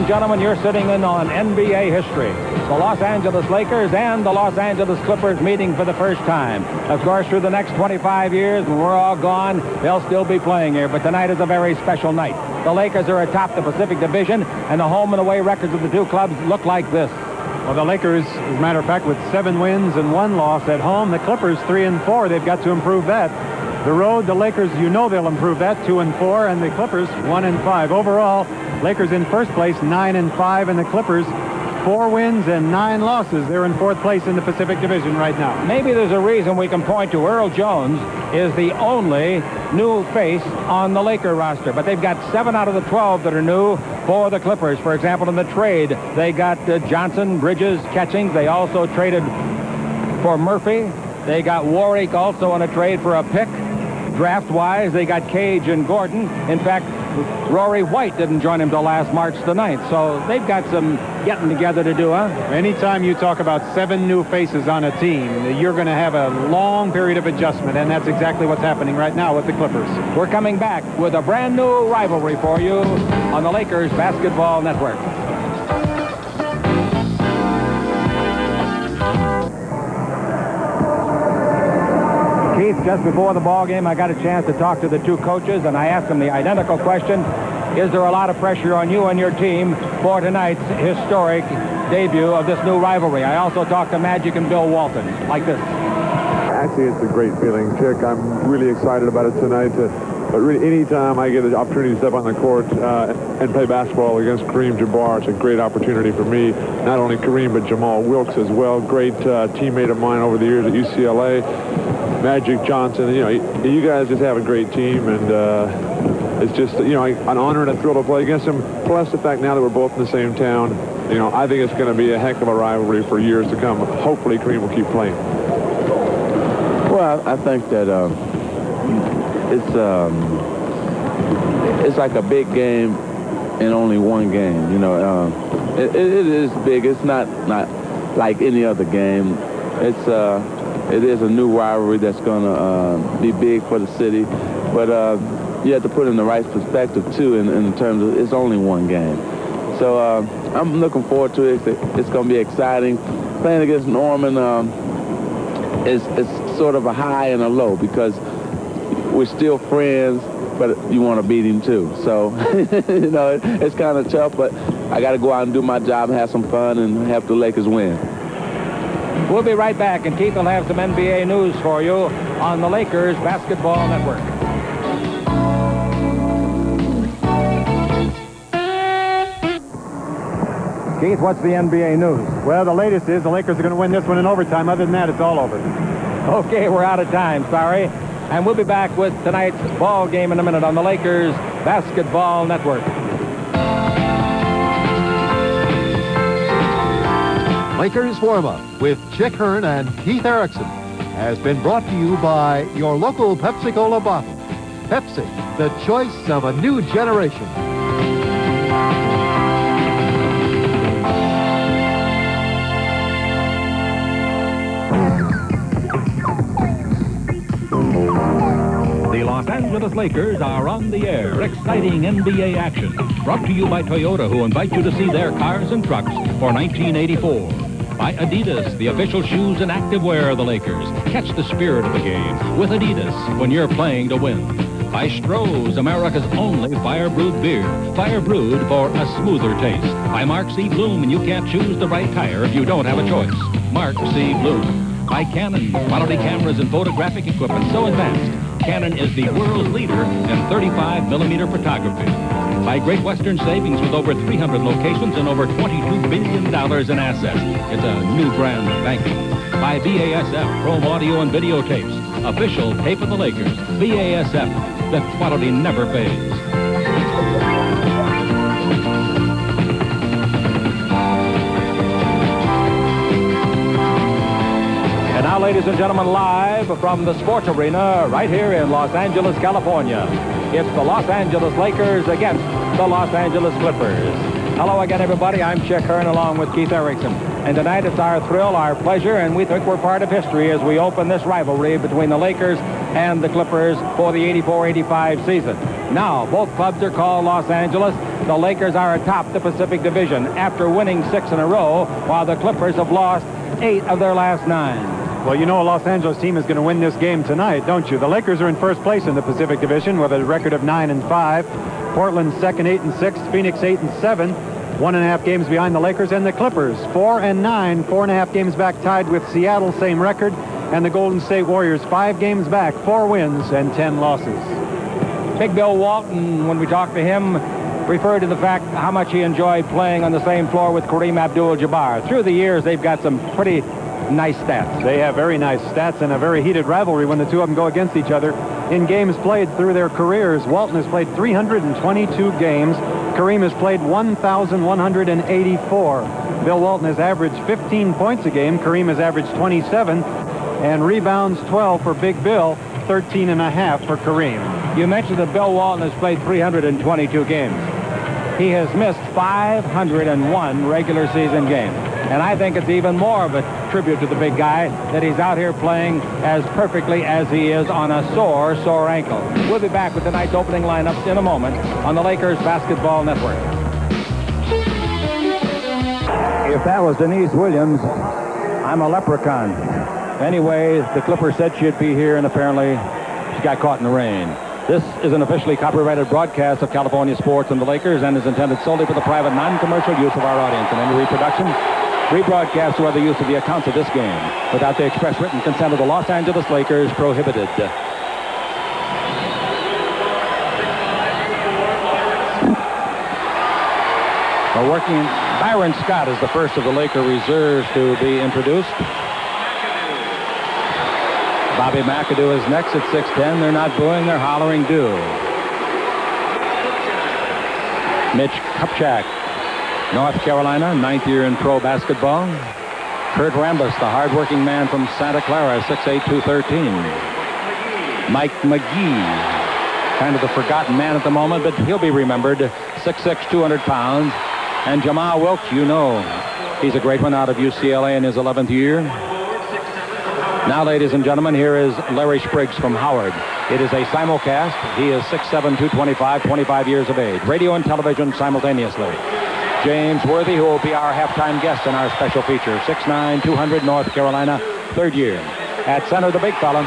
and gentlemen, you're sitting in on NBA history. The Los Angeles Lakers and the Los Angeles Clippers meeting for the first time. Of course, through the next 25 years, when we're all gone, they'll still be playing here. But tonight is a very special night. The Lakers are atop the Pacific Division, and the home and away records of the two clubs look like this. Well, the Lakers, as a matter of fact, with 7 wins and 1 loss at home. The Clippers 3-4. They've got to improve that. The road, the Lakers, you know they'll improve that, 2-4, and the Clippers 1-5. Overall, Lakers in first place, 9-5, and the Clippers 4 wins and 9 losses. They're in 4th place in the Pacific Division right now. Maybe there's a reason we can point to. Earl Jones is the only new face on the Laker roster, but they've got 7 out of the 12 that are new for the Clippers. For example, in the trade, they got Johnson, Bridges, Catchings. They also traded for Murphy. They got Warwick also in a trade for a pick. Draft-wise, they got Cage and Gordon. In fact, Rory White didn't join him till last March the 9th, so they've got some getting together to do, huh? Anytime you talk about 7 new faces on a team, you're going to have a long period of adjustment, and that's exactly what's happening right now with the Clippers. We're coming back with a brand new rivalry for you on the Lakers Basketball Network. Keith, just before the ball game, I got a chance to talk to the two coaches, and I asked them the identical question. Is there a lot of pressure on you and your team for tonight's historic debut of this new rivalry? I also talked to Magic and Bill Walton, like this. Actually, it's a great feeling, Chick. I'm really excited about it tonight. But really, anytime I get an opportunity to step on the court and play basketball against Kareem Jabbar, it's a great opportunity for me. Not only Kareem, but Jamal Wilkes as well. Great teammate of mine over the years at UCLA. Magic Johnson, you know, you guys just have a great team, and it's just, you know, an honor and a thrill to play against them. Plus the fact now that we're both in the same town, you know, I think it's going to be a heck of a rivalry for years to come. Hopefully Kareem will keep playing. Well, I think that it's like a big game in only one game. You know, it is big. It's not like any other game. It is a new rivalry that's going to be big for the city, but you have to put it in the right perspective too. In terms of it's only one game, so I'm looking forward to it. It's going to be exciting. Playing against Norman is sort of a high and a low because we're still friends, but you want to beat him too. So you know, it's kind of tough, but I got to go out and do my job, have some fun, and have the Lakers win. We'll be right back, and Keith will have some NBA news for you on the Lakers Basketball Network. Keith, what's the NBA news? Well, the latest is the Lakers are going to win this one in overtime. Other than that, it's all over. Okay, we're out of time, sorry. And we'll be back with tonight's ball game in a minute on the Lakers Basketball Network. Lakers warm-up with Chick Hearn and Keith Erickson has been brought to you by your local Pepsi-Cola bottle. Pepsi, the choice of a new generation. The Los Angeles Lakers are on the air. Exciting NBA action. Brought to you by Toyota, who invite you to see their cars and trucks for 1984. By Adidas, the official shoes and activewear of the Lakers. Catch the spirit of the game with Adidas when you're playing to win. By Stroh's, America's only fire-brewed beer. Fire-brewed for a smoother taste. By Mark C. Bloom, and you can't choose the right tire if you don't have a choice. Mark C. Bloom. By Canon, quality cameras and photographic equipment so advanced. Canon is the world's leader in 35mm photography. By Great Western Savings with over 300 locations and over $22 billion in assets. It's a new brand of banking. By BASF, Chrome Audio and Videotapes. Official tape of the Lakers. BASF, the quality never fades. And now, ladies and gentlemen, live from the sports arena right here in Los Angeles, California, it's the Los Angeles Lakers against the Los Angeles Clippers. Hello again, everybody. I'm Chick Hearn along with Keith Erickson. And tonight it's our thrill, our pleasure, and we think we're part of history as we open this rivalry between the Lakers and the Clippers for the 84-85 season. Now, both clubs are called Los Angeles. the Lakers are atop the Pacific Division after winning 6 in a row, while the Clippers have lost 8 of their last 9. Well, you know a Los Angeles team is going to win this game tonight, don't you? The Lakers are in first place in the Pacific Division with a record of 9-5. Portland's second, 8-6. Phoenix 8-7. 1.5 games behind the Lakers, and the Clippers 4-9, 4.5 games back, tied with Seattle, same record, and the Golden State Warriors 5 games back, 4 wins and 10 losses. Big Bill Walton, when we talked to him, referred to the fact how much he enjoyed playing on the same floor with Kareem Abdul-Jabbar. Through the years, they've got some pretty nice stats. They have very nice stats and a very heated rivalry when the two of them go against each other. In games played through their careers, Walton has played 322 games. Kareem has played 1,184. Bill Walton has averaged 15 points a game. Kareem has averaged 27. And rebounds 12 for Big Bill, 13.5 for Kareem. You mentioned that Bill Walton has played 322 games. He has missed 501 regular season games. And I think it's even more of a tribute to the big guy that he's out here playing as perfectly as he is on a sore ankle. We'll be back with tonight's opening lineups in a moment on the Lakers Basketball Network. If that was Denise Williams, I'm a leprechaun. Anyway, the Clippers said she'd be here, and apparently she got caught in the rain. This is an officially copyrighted broadcast of California sports and the Lakers and is intended solely for the private, non-commercial use of our audience. And any reproduction, rebroadcast, or other use of the accounts of this game without the express written consent of the Los Angeles Lakers prohibited. We're working. Byron Scott is the first of the Laker reserves to be introduced. Bobby McAdoo is next at 6'10". They're not booing, they're hollering do. Mitch Kupchak, North Carolina, 9th year in pro basketball. Kurt Rambis, the hard-working man from Santa Clara, 6'8", 213. Mike McGee, kind of the forgotten man at the moment, but he'll be remembered, 6'6", 200 pounds. And Jamal Wilkes, you know, he's a great one out of UCLA in his 11th year. Now, ladies and gentlemen, here is Larry Spriggs from Howard. It is a simulcast. He is 6'7", 225, 25 years of age. Radio and television simultaneously. James Worthy, who will be our halftime guest in our special feature. 6'9", 200, North Carolina, 3rd year. At center, the big fella,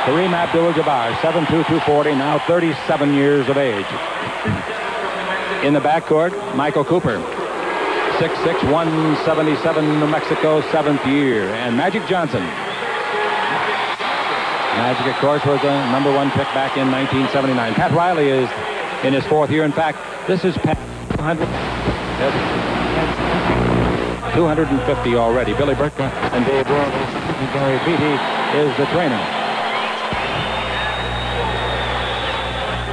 Kareem Abdul-Jabbar, 7'2", 240, now 37 years of age. In the backcourt, Michael Cooper, 6'6", 177, New Mexico, 7th year. And Magic Johnson. Magic, of course, was a #1 pick back in 1979. Pat Riley is in his 4th year. In fact, this is Pat 250 already. Billy Burke and Dave Worrell. Gary Beatty is the trainer.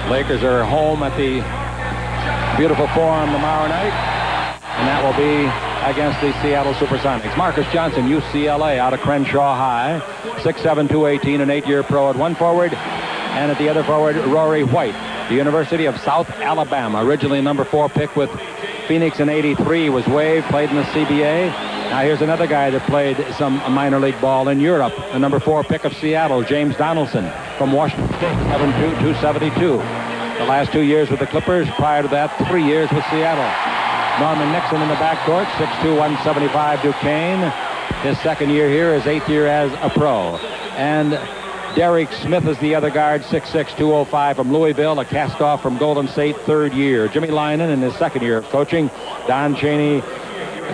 Lakers are home at the beautiful Forum tomorrow night, and that will be against the Seattle Supersonics. Marcus Johnson, UCLA, out of Crenshaw High, 6'7", 218, an 8-year pro at one forward, and at the other forward, Rory White, the University of South Alabama, originally #4 pick with Phoenix in '83, was waived, played in the CBA. Now here's another guy that played some minor league ball in Europe, the #4 pick of Seattle, James Donaldson from Washington State, 7'2", 272. The last 2 years with the Clippers, prior to that, 3 years with Seattle. Norman Nixon in the backcourt, 6'2", 175, Duquesne. His 2nd year here, his 8th year as a pro. And Derek Smith is the other guard, 6'6", 205 from Louisville, a cast-off from Golden State, 3rd year. Jimmy Lynan in his 2nd year of coaching. Don Chaney,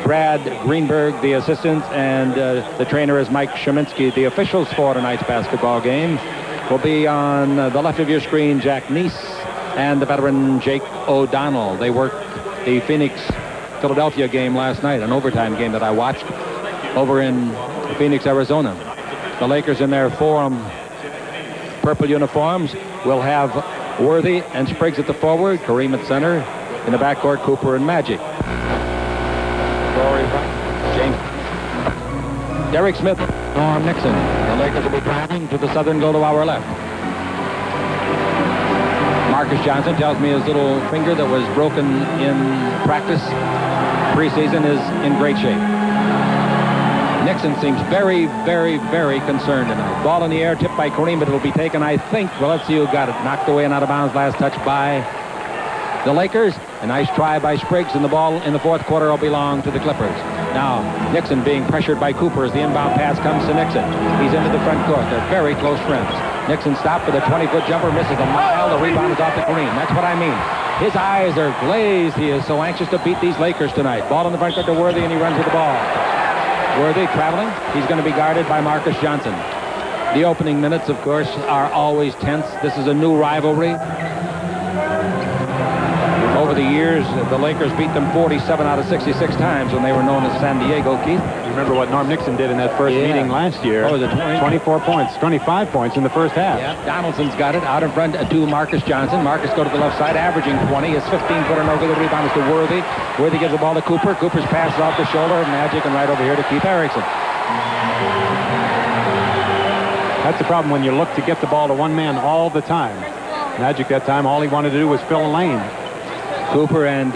Brad Greenberg, the assistant, and the trainer is Mike Sheminsky. The officials for tonight's basketball game will be on the left of your screen, Jack Neese and the veteran Jake O'Donnell. They worked the Phoenix-Philadelphia game last night, an overtime game that I watched over in Phoenix, Arizona. The Lakers in their Forum purple uniforms will have Worthy and Spriggs at the forward, Kareem at center, in the backcourt, Cooper and Magic. James. Derek Smith, Norm Nixon. The Lakers will be traveling to the southern goal to our left. Marcus Johnson tells me his little finger that was broken in practice preseason is in great shape. Nixon seems very, very, very concerned tonight. Ball in the air, tipped by Kareem, but it will be taken, I think. Well, let's see who got it. Knocked away and out of bounds. Last touch by the Lakers. A nice try by Spriggs, and the ball in the fourth quarter will belong to the Clippers. Now, Nixon being pressured by Cooper as the inbound pass comes to Nixon. He's into the front court. They're very close friends. Nixon stopped with a 20-foot jumper, misses a mile. The rebound is off the Kareem. That's what I mean. His eyes are glazed. He is so anxious to beat these Lakers tonight. Ball in the front court to Worthy, and he runs with the ball. Worthy traveling. He's going to be guarded by Marcus Johnson. The opening minutes, of course, are always tense. This is a new rivalry. Over the years, the Lakers beat them 47 out of 66 times when they were known as San Diego, Keith. You remember what Norm Nixon did in that first meeting last year? Oh, was it 24 points, 25 points in the first half. Yeah, Donaldson's got it out in front to Marcus Johnson. Marcus go to the left side, averaging 20. His 15-footer no good. The rebound is to Worthy. Worthy gives the ball to Cooper. Cooper's pass is off the shoulder of Magic, and right over here to Keith Erickson. That's the problem when you look to get the ball to one man all the time. Magic that time, all he wanted to do was fill a lane. Cooper and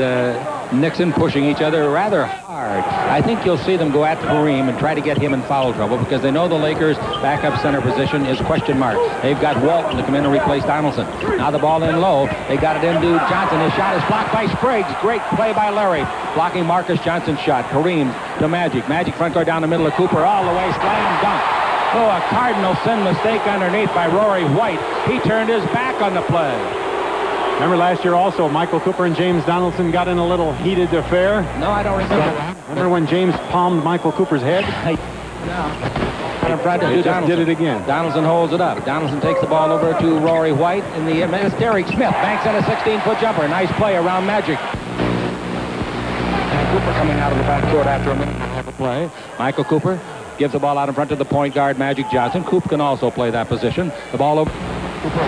Nixon pushing each other rather hard. I think you'll see them go at Kareem and try to get him in foul trouble because they know the Lakers' backup center position is question mark. They've got Walton to come in and replace Donaldson. Now the ball in low. They got it into Johnson. His shot is blocked by Spriggs. Great play by Larry. Blocking Marcus Johnson's shot. Kareem to Magic. Magic front court down the middle of Cooper. All the way. Slam dunk. Oh, a cardinal sin mistake underneath by Rory White. He turned his back on the play. Remember last year also, Michael Cooper and James Donaldson got in a little heated affair? No, I don't remember that. Remember when James palmed Michael Cooper's head? In front He just did it again. Donaldson holds it up. Donaldson takes the ball over to Rory White. In the it's Derek Smith. Banks in a 16-foot jumper. Nice play around Magic. And Cooper coming out of the backcourt after a minute and a half of play. Michael Cooper gives the ball out in front to the point guard, Magic Johnson. Coop can also play that position. The ball over. Cooper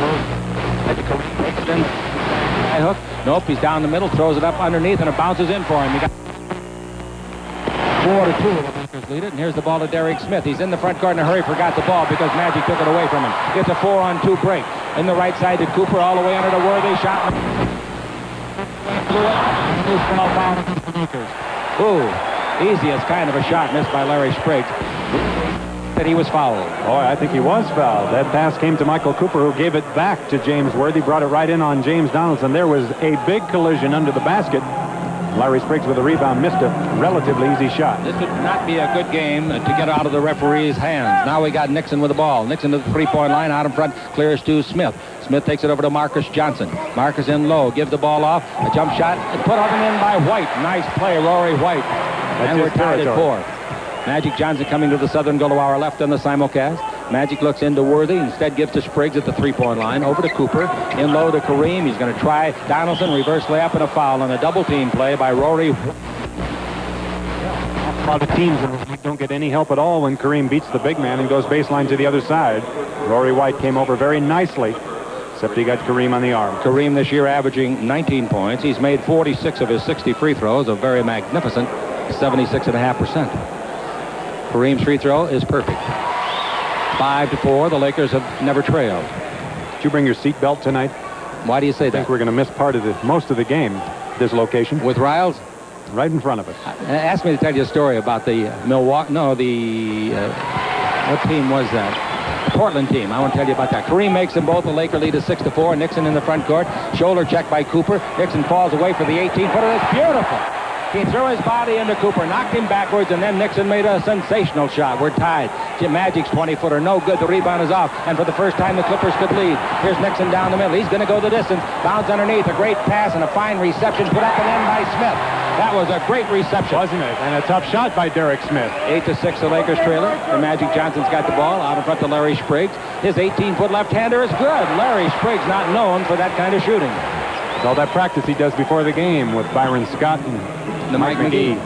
Magic takes it in. High hook. Nope, he's down the middle, throws it up underneath, and it bounces in for him. He got 4-2. The Lakers lead it, and here's the ball to Derek Smith. He's in the front court in a hurry, forgot the ball because Magic took it away from him. Gets a 4-on-2 break. In the right side to Cooper, all the way under the Worthy shot. Ooh, easiest kind of a shot missed by Larry Spriggs. That he was fouled. Oh, I think he was fouled. That pass came to Michael Cooper, who gave it back to James Worthy, brought it right in on James Donaldson. There was a big collision under the basket. Larry Spriggs with a rebound missed a relatively easy shot. This would not be a good game to get out of the referee's hands. Now we got Nixon with the ball. Nixon to the three-point line, out in front, clears to Smith. Smith takes it over to Marcus Johnson. Marcus in low, gives the ball off. A jump shot, put up and in by White. Nice play, Rory White. And we're tied at 4. Magic Johnson coming to the southern goal to our left on the simulcast. Magic looks into Worthy, instead gives to Spriggs at the three-point line. Over to Cooper, in low to Kareem. He's going to try Donaldson, reverse layup and a foul on a double team play by Rory. A lot of teams don't get any help at all when Kareem beats the big man and goes baseline to the other side. Rory White came over very nicely, except he got Kareem on the arm. Kareem this year averaging 19 points. He's made 46 of his 60 free throws, a very magnificent 76.5%. Kareem's free throw is perfect. 5-4. The Lakers have never trailed. Did you bring your seatbelt tonight? Why do you say I think that? we're going to miss most of the game, this location. With Riles? Right in front of us. Ask me to tell you a story about the Milwaukee. No, what team was that? The Portland team. I want to tell you about that. Kareem makes them both. The Laker lead is 6-4. Nixon in the front court. Shoulder check by Cooper. Nixon falls away for the 18-footer. It's beautiful. He threw his body into Cooper, knocked him backwards, and then Nixon made a sensational shot. We're tied. Jim Magic's 20-footer, no good. The rebound is off, and for the first time, the Clippers could lead. Here's Nixon down the middle. He's going to go the distance. Bounce underneath. A great pass and a fine reception put up and in by Smith. That was a great reception. Wasn't it? And a tough shot by Derek Smith. 8-6, the Lakers trailer. And Magic Johnson's got the ball out in front to Larry Spriggs. His 18-foot left-hander is good. Larry Spriggs not known for that kind of shooting. It's all that practice he does before the game with Byron Scott and Mike McGee.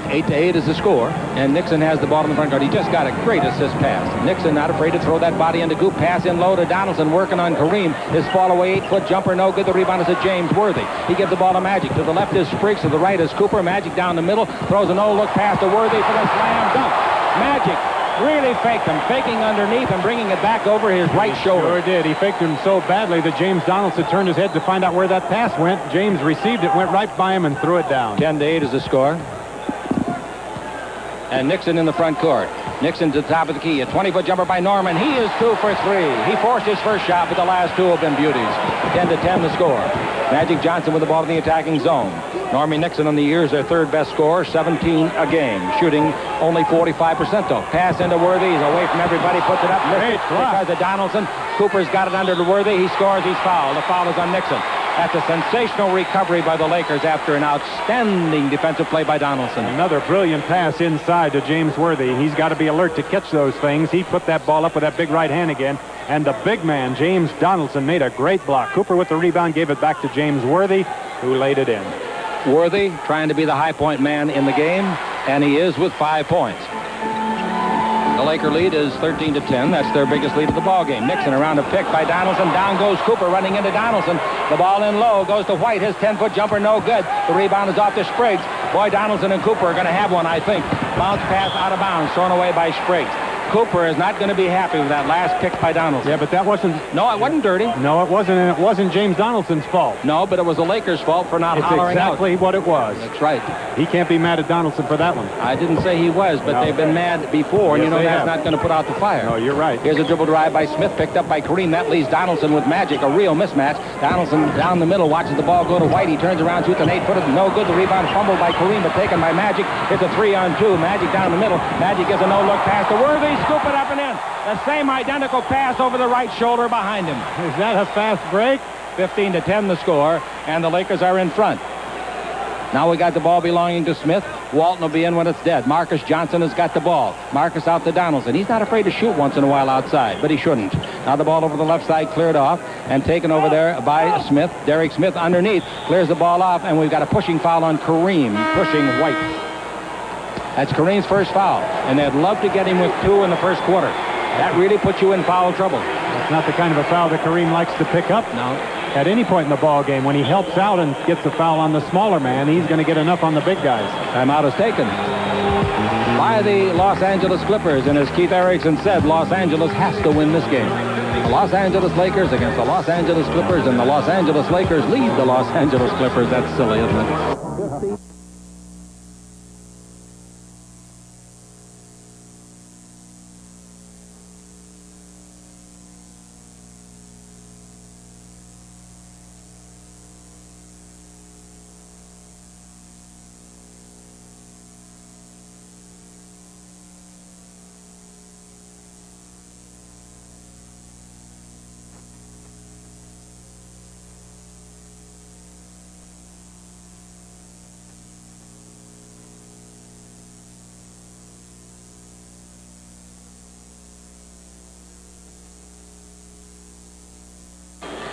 8-8 is the score, and Nixon has the ball in the front court. He just got a great assist pass. Nixon not afraid to throw that body into Coop. Pass in low to Donaldson, working on Kareem. His fall away 8-foot jumper, no good. The rebound is to James Worthy. He gives the ball to Magic. To the left is Spriggs. To the right is Cooper. Magic down the middle. Throws a no-look pass to Worthy for the slam dunk. Magic really faked him, faking underneath and bringing it back over his right shoulder. Sure did. He faked him so badly that James Donaldson turned his head to find out where that pass went. James received it, went right by him, and threw it down. 10-8 is the score. And Nixon in the front court. Nixon to the top of the key. A 20-foot jumper by Norman. He is 2 for 3. He forced his first shot, but the last two have been beauties. 10-10 the score. Magic Johnson with the ball in the attacking zone. Normie Nixon on the years their third best scorer, 17 a game, shooting only 45% though. Pass into Worthy, he's away from everybody, puts it up, missed it because of Donaldson. Cooper's got it under to Worthy, he scores, he's fouled. The foul is on Nixon. That's a sensational recovery by the Lakers after an outstanding defensive play by Donaldson. Another brilliant pass inside to James Worthy. He's got to be alert to catch those things. He put that ball up with that big right hand again. And the big man, James Donaldson, made a great block. Cooper with the rebound, gave it back to James Worthy, who laid it in. Worthy trying to be the high point man in the game, and he is with 5 points. The Laker lead is 13-10. That's their biggest lead of the ball game. Nixon around a pick by Donaldson. Down goes Cooper running into Donaldson. The ball in low goes to White. His 10-foot jumper no good. The rebound is off to Spriggs. Boy, Donaldson and Cooper are going to have one, I think. Bounce pass out of bounds, thrown away by Spriggs. Cooper is not going to be happy with that last pick by Donaldson. Yeah, but that wasn't... No, it wasn't dirty. No, it wasn't, and it wasn't James Donaldson's fault. No, but it was the Lakers' fault for not hollering out. It's exactly what it was. That's right. He can't be mad at Donaldson for that one. I didn't say he was, but they've been mad before, and Yes, you know they that's have. not going to put out the fire. No, you're right. Here's a dribble drive by Smith, picked up by Kareem. That leaves Donaldson with Magic, a real mismatch. Donaldson down the middle, watches the ball go to White. He turns around, shoots an 8-footer, no good. The rebound fumbled by Kareem, but taken by Magic. It's a 3-on-2. Magic down the middle. Magic gives a no-look pass to Worthy. Scoop it up and in. The same identical pass over the right shoulder behind him. Is that a fast break? 15-10 the score, and the Lakers are in front. Now we got the ball belonging to Smith. Walton will be in when it's dead. Marcus Johnson has got the ball. Marcus out to Donaldson. He's not afraid to shoot once in a while outside, but he shouldn't. Now the ball over the left side cleared off and taken over there by Smith. Derek Smith underneath clears the ball off, and we've got a pushing foul on Kareem, pushing White. That's Kareem's first foul, and they'd love to get him with 2 in the first quarter. That really puts you in foul trouble. It's not the kind of a foul that Kareem likes to pick up. No. At any point in the ball game, when he helps out and gets a foul on the smaller man, he's going to get enough on the big guys. Timeout is taken by the Los Angeles Clippers, and as Keith Erickson said, Los Angeles has to win this game. The Los Angeles Lakers against the Los Angeles Clippers, and the Los Angeles Lakers lead the Los Angeles Clippers. That's silly, isn't it?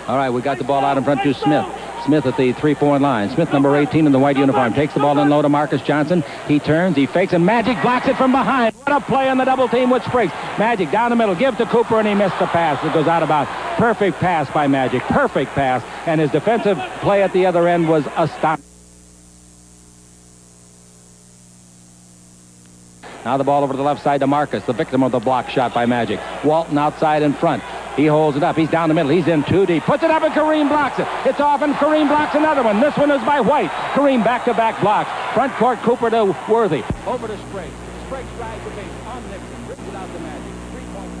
All right, we got the ball out in front to Smith. Smith at the three-point line. Smith, number 18 in the white uniform, takes the ball in low to Marcus Johnson. He turns, he fakes, and Magic blocks it from behind. What a play on the double team with Spriggs. Magic down the middle, give to Cooper, and he missed the pass. It goes out of bounds. Perfect pass by Magic, perfect pass, and his defensive play at the other end was astonishing. Now the ball over to the left side to Marcus, the victim of the block shot by Magic. Walton outside in front. He holds it up. He's down the middle. He's in too deep. Puts it up, and Kareem blocks it. It's off, and Kareem blocks another one. This one is by White. Kareem back-to-back blocks. Front court, Cooper to Worthy. Over to Spriggs. Spriggs drives the base on Nixon. Rips it out to Magic. 3-point.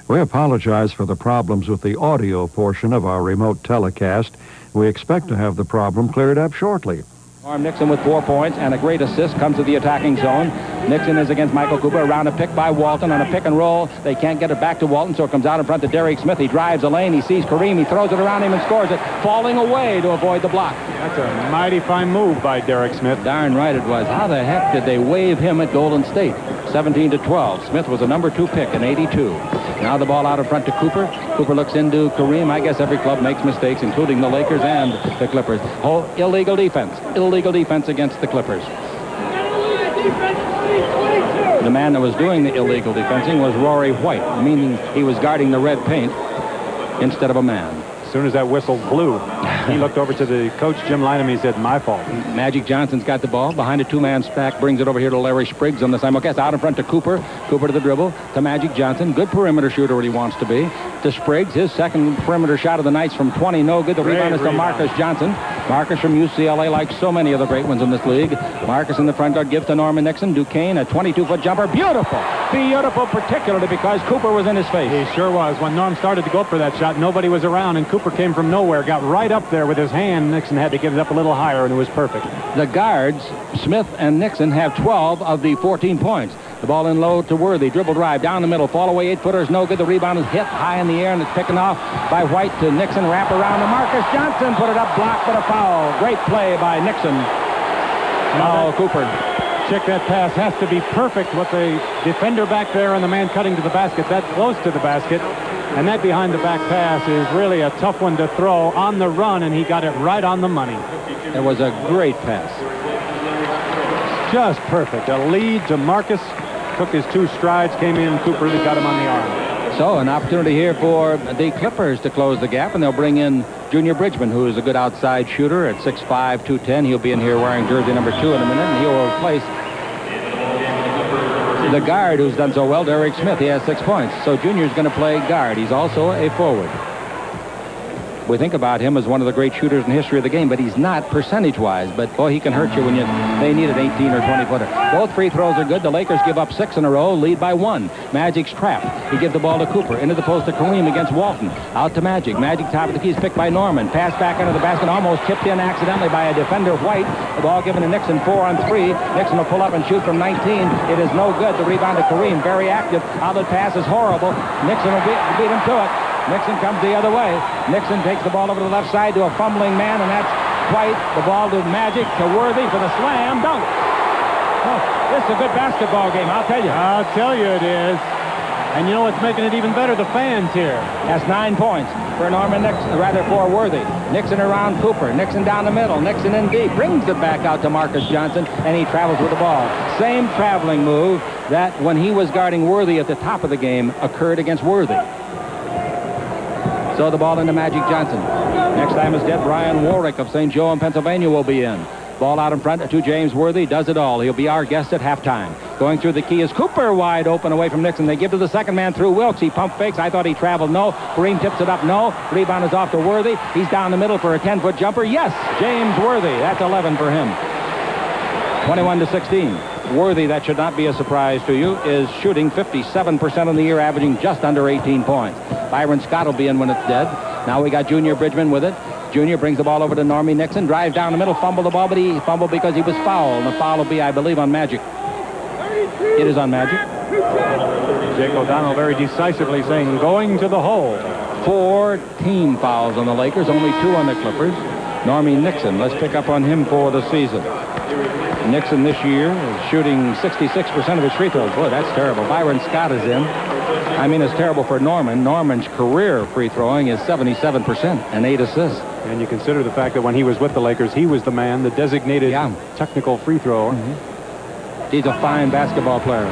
We apologize for the problems with the audio portion of our remote telecast. We expect to have the problem cleared up shortly. Nixon with 4 points and a great assist comes to the attacking zone. Nixon is against Michael Cooper. Around a pick by Walton on a pick and roll. They can't get it back to Walton, so it comes out in front to Derek Smith. He drives the lane. He sees Kareem. He throws it around him and scores it, falling away to avoid the block. That's a mighty fine move by Derek Smith. Darn right it was. How the heck did they waive him at Golden State? 17-12. Smith was a number 2 pick in 82. Now the ball out in front to Cooper. Cooper looks into Kareem. I guess every club makes mistakes, including the Lakers and the Clippers. Illegal defense. Illegal defense against the Clippers. The man that was doing the illegal defensing was Rory White, meaning he was guarding the red paint instead of a man. As soon as that whistle blew, he looked over to the coach, Jim Lynam. He said, my fault. Magic Johnson's got the ball behind a two-man stack, brings it over here to Larry Spriggs on the simulcast. Out in front to Cooper. Cooper to the dribble to Magic Johnson. Good perimeter shooter when he wants to be. To Spriggs, his second perimeter shot of the night's from 20. No good. The rebound is to Marcus Johnson. Marcus from UCLA, like so many of the great ones in this league. Marcus in the front guard gives to Norman Nixon. Duquesne, a 22-foot jumper. Beautiful. beautiful, particularly because Cooper was in his face. He sure was. When Norm started to go for that shot, nobody was around, and Cooper came from nowhere, got right up there with his hand. Nixon had to get it up a little higher, and it was perfect. The guards, Smith and Nixon, have 12 of the 14 points. The ball in low to Worthy. Dribble drive down the middle. Fall away 8-footer is no good. The rebound is hit high in the air, and it's picking off by White to Nixon. Wrap around to Marcus Johnson. Put it up, blocked, but a foul. Great play by Nixon. Foul, Cooper. Chick, that pass has to be perfect with the defender back there and the man cutting to the basket. That close to the basket. And that behind-the-back pass is really a tough one to throw on the run, and he got it right on the money. It was a great pass. Just perfect. A lead to Marcus. Took his 2 strides, came in, Cooper got him on the arm. So an opportunity here for the Clippers to close the gap, and they'll bring in Junior Bridgman, who is a good outside shooter at 6'5", 210. He'll be in here wearing jersey number 2 in a minute, and he will replace the guard who's done so well, Derek Smith. He has 6 points. So Junior's going to play guard. He's also a forward. We think about him as one of the great shooters in the history of the game, but he's not percentage-wise. But, boy, he can hurt you when they need an 18 or 20-footer. Both free throws are good. The Lakers give up 6 in a row, lead by 1. Magic's trap. He gives the ball to Cooper. Into the post to Kareem against Walton. Out to Magic. Magic top of the key is picked by Norman. Pass back under the basket, almost tipped in accidentally by a defender, White. The ball given to Nixon, 4-on-3. Nixon will pull up and shoot from 19. It is no good. The rebound to Kareem, very active. Outlet pass is horrible. Nixon will beat him to it. Nixon comes the other way. Nixon takes the ball over to the left side to a fumbling man, and that's White. The ball to Magic, to Worthy for the slam dunk. Oh, this is a good basketball game, I'll tell you. I'll tell you it is. And you know what's making it even better? The fans here. That's 9 points for Norman Nixon, rather for Worthy. Nixon around Cooper. Nixon down the middle. Nixon in deep. Brings it back out to Marcus Johnson, and he travels with the ball. Same traveling move that when he was guarding Worthy at the top of the game occurred against Worthy. So the ball into Magic Johnson. Next time is dead. Brian Warwick of St. Joe in Pennsylvania will be in. Ball out in front to James Worthy. Does it all. He'll be our guest at halftime. Going through the key is Cooper, wide open away from Nixon. They give to the second man through Wilkes. He pump fakes. I thought he traveled. No. Kareem tips it up. No. Rebound is off to Worthy. He's down the middle for a 10-foot jumper. Yes, James Worthy. That's 11 for him. 21-16. Worthy, that should not be a surprise to you, is shooting 57% on the year, averaging just under 18 points. Byron Scott will be in when it's dead. Now we got Junior Bridgman with it. Junior brings the ball over to Normie Nixon, drives down the middle, fumbled the ball, but he fumbled because he was fouled. And the foul will be, I believe, on Magic. It is on Magic. Jake O'Donnell very decisively saying, going to the hole. 4 team fouls on the Lakers, only 2 on the Clippers. Normie Nixon, let's pick up on him for the season. Nixon this year is shooting 66% of his free throws. Boy, that's terrible. Byron Scott is in. I mean, it's terrible for Norman. Norman's career free throwing is 77% and 8 assists. And you consider the fact that when he was with the Lakers, he was the man, the designated technical free thrower. He's a fine basketball player.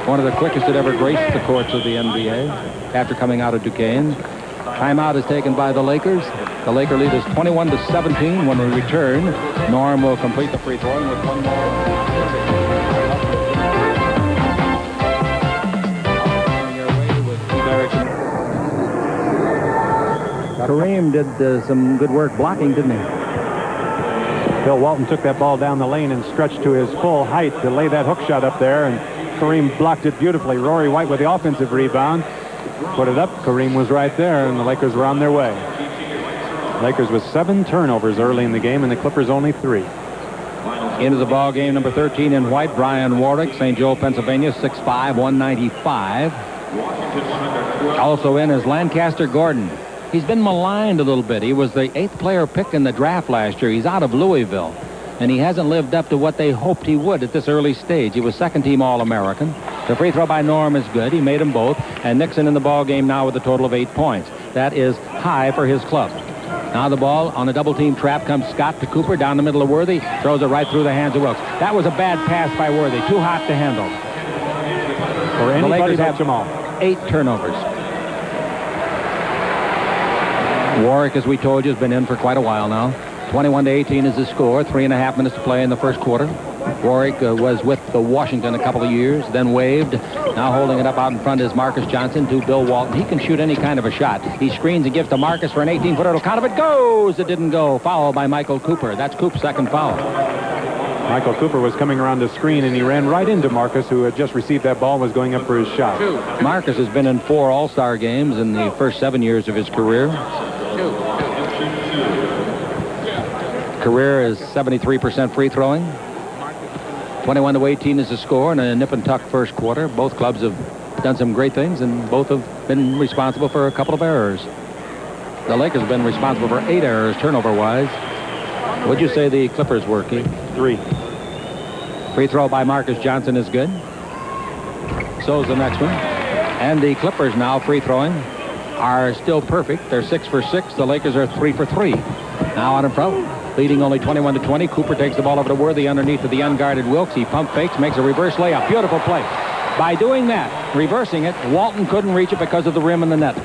One of the quickest that ever graced the courts of the NBA after coming out of Duquesne. Timeout is taken by the Lakers. The Laker lead is 21-17. When we return, Norm will complete the free throwing with one more. Kareem did some good work blocking, didn't he? Bill Walton took that ball down the lane and stretched to his full height to lay that hook shot up there, and Kareem blocked it beautifully. Rory White with the offensive rebound. Put it up. Kareem was right there, and the Lakers were on their way. Lakers with 7 turnovers early in the game, and the Clippers only 3. Into the ball game, number 13 in white, Brian Warwick, St. Joe, Pennsylvania, 6'5", 195. Also in is Lancaster Gordon. He's been maligned a little bit. He was the 8th player picked in the draft last year. He's out of Louisville, and he hasn't lived up to what they hoped he would at this early stage. He was second-team All-American. The free throw by Norm is good. He made them both. And Nixon in the ball game now with a total of 8 points. That is high for his club. Now the ball on a double-team trap comes Scott to Cooper down the middle of Worthy. Throws it right through the hands of Wilkes. That was a bad pass by Worthy. Too hot to handle. For anybody, the Lakers but have Jamal. 8 turnovers. Warwick, as we told you, has been in for quite a while now. 21-18 is the score. 3.5 minutes to play in the first quarter. Warwick was with the Washington a couple of years, then waived. Now holding it up out in front is Marcus Johnson to Bill Walton. He can shoot any kind of a shot. He screens and gives to Marcus for an 18-footer. It'll count if it goes. It didn't go. Foul by Michael Cooper. That's Coop's second foul. Michael Cooper was coming around the screen, and he ran right into Marcus, who had just received that ball and was going up for his shot. Marcus has been in 4 All-Star games in the first 7 years of his career. Career is 73% free throwing. 21-18 is the score, and a nip and tuck first quarter. Both clubs have done some great things, and both have been responsible for a couple of errors. The Lakers have been responsible for 8 errors turnover-wise. Would you say the Clippers were, Keith? 3. Free throw by Marcus Johnson is good. So is the next one. And the Clippers now free throwing are still perfect. They're 6 for 6. The Lakers are 3 for 3. Now out in front, leading only 21-20. Cooper takes the ball over to Worthy underneath to the unguarded Wilkes. He pump fakes, makes a reverse layup. Beautiful play. By doing that, reversing it, Walton couldn't reach it because of the rim and the net.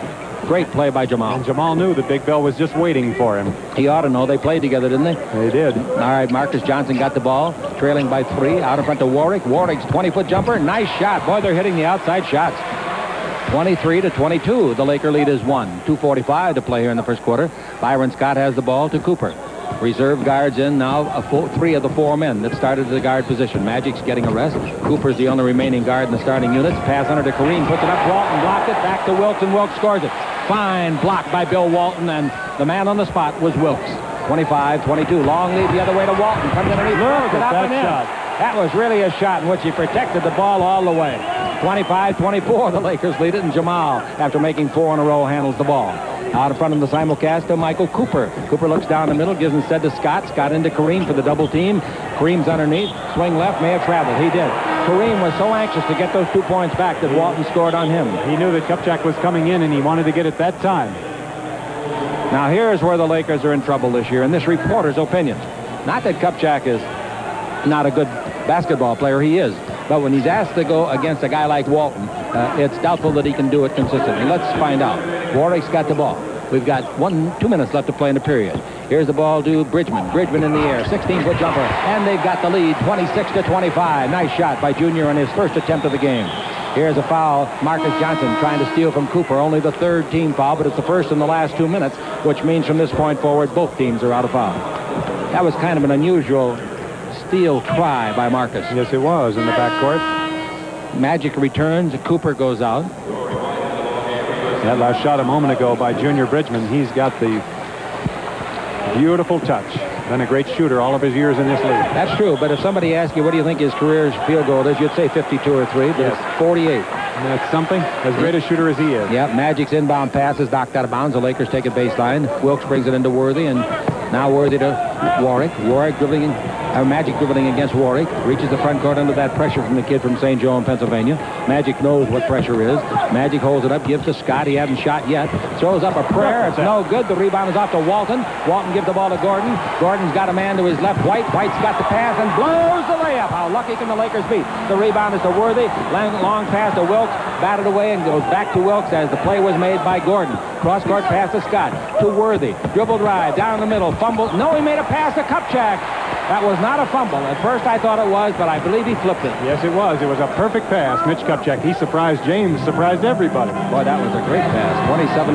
Great play by Jamal. And Jamal knew that Big Bill was just waiting for him. He ought to know. They played together, didn't they? They did. All right, Marcus Johnson got the ball, trailing by 3, out in front to Warwick. Warwick's 20-foot jumper. Nice shot. Boy, they're hitting the outside shots. 23-22. The Laker lead is 1. 2:45 to play here in the first quarter. Byron Scott has the ball to Cooper. Reserve guards in now, 3 of the 4 men that started at the guard position. Magic's getting a rest. Cooper's the only remaining guard in the starting units. Pass under to Kareem, puts it up. Walton blocked it. Back to Wilkes, and Wilkes scores it. Fine block by Bill Walton, and the man on the spot was Wilkes. 25-22. Long lead the other way to Walton. Comes underneath. Look at that shot. That was really a shot in which he protected the ball all the way. 25-24. The Lakers lead it, and Jamal, after making 4 in a row, handles the ball. Out in front of the simulcast to Michael Cooper. Cooper looks down the middle, gives instead to Scott. Scott into Kareem for the double team. Kareem's underneath. Swing left, may have traveled. He did. Kareem was so anxious to get those 2 points back that Walton scored on him. He knew that Kupchak was coming in, and he wanted to get it that time. Now here's where the Lakers are in trouble this year, in this reporter's opinion. Not that Kupchak is not a good basketball player. He is. But when he's asked to go against a guy like Walton, it's doubtful that he can do it consistently. Let's find out. Warwick's got the ball. We've got 2 minutes left to play in the period. Here's the ball to Bridgman. Bridgman in the air. 16-foot jumper. And they've got the lead, 26-25. Nice shot by Junior on his first attempt of the game. Here's a foul. Marcus Johnson trying to steal from Cooper. Only the 3rd team foul, but it's the first in the last 2 minutes, which means from this point forward, both teams are out of foul. That was kind of an unusual steal try by Marcus. Yes, it was in the backcourt. Magic returns. Cooper goes out. That last shot a moment ago by Junior Bridgman. He's got the beautiful touch. Been a great shooter all of his years in this league. That's true, but if somebody asked you what do you think his career's field goal is, you'd say 52 or 3, but yes. It's 48. And that's something. As great a shooter as he is. Yeah, Magic's inbound pass is knocked out of bounds. The Lakers take it baseline. Wilkes brings it into Worthy, and now Worthy to Warwick. Warwick dribbling, Magic dribbling against Warwick. Reaches the front court under that pressure from the kid from St. Joe in Pennsylvania. Magic knows what pressure is. Magic holds it up, gives to Scott. He hasn't shot yet. Throws up a prayer. It's no good. The rebound is off to Walton. Walton gives the ball to Gordon. Gordon's got a man to his left. White's got the pass and blows the layup. How lucky can the Lakers be? The rebound is to Worthy. Long pass to Wilkes. Batted away and goes back to Wilkes as the play was made by Gordon. Cross-court pass to Scott. To Worthy. Dribble drive. Down the middle. Fumble. No, he made a pass to Kupchak. That was not a fumble. At first I thought it was, but I believe he flipped it. Yes, it was. It was a perfect pass. Mitch Kupchak, he surprised James, surprised everybody. Boy, that was a great pass.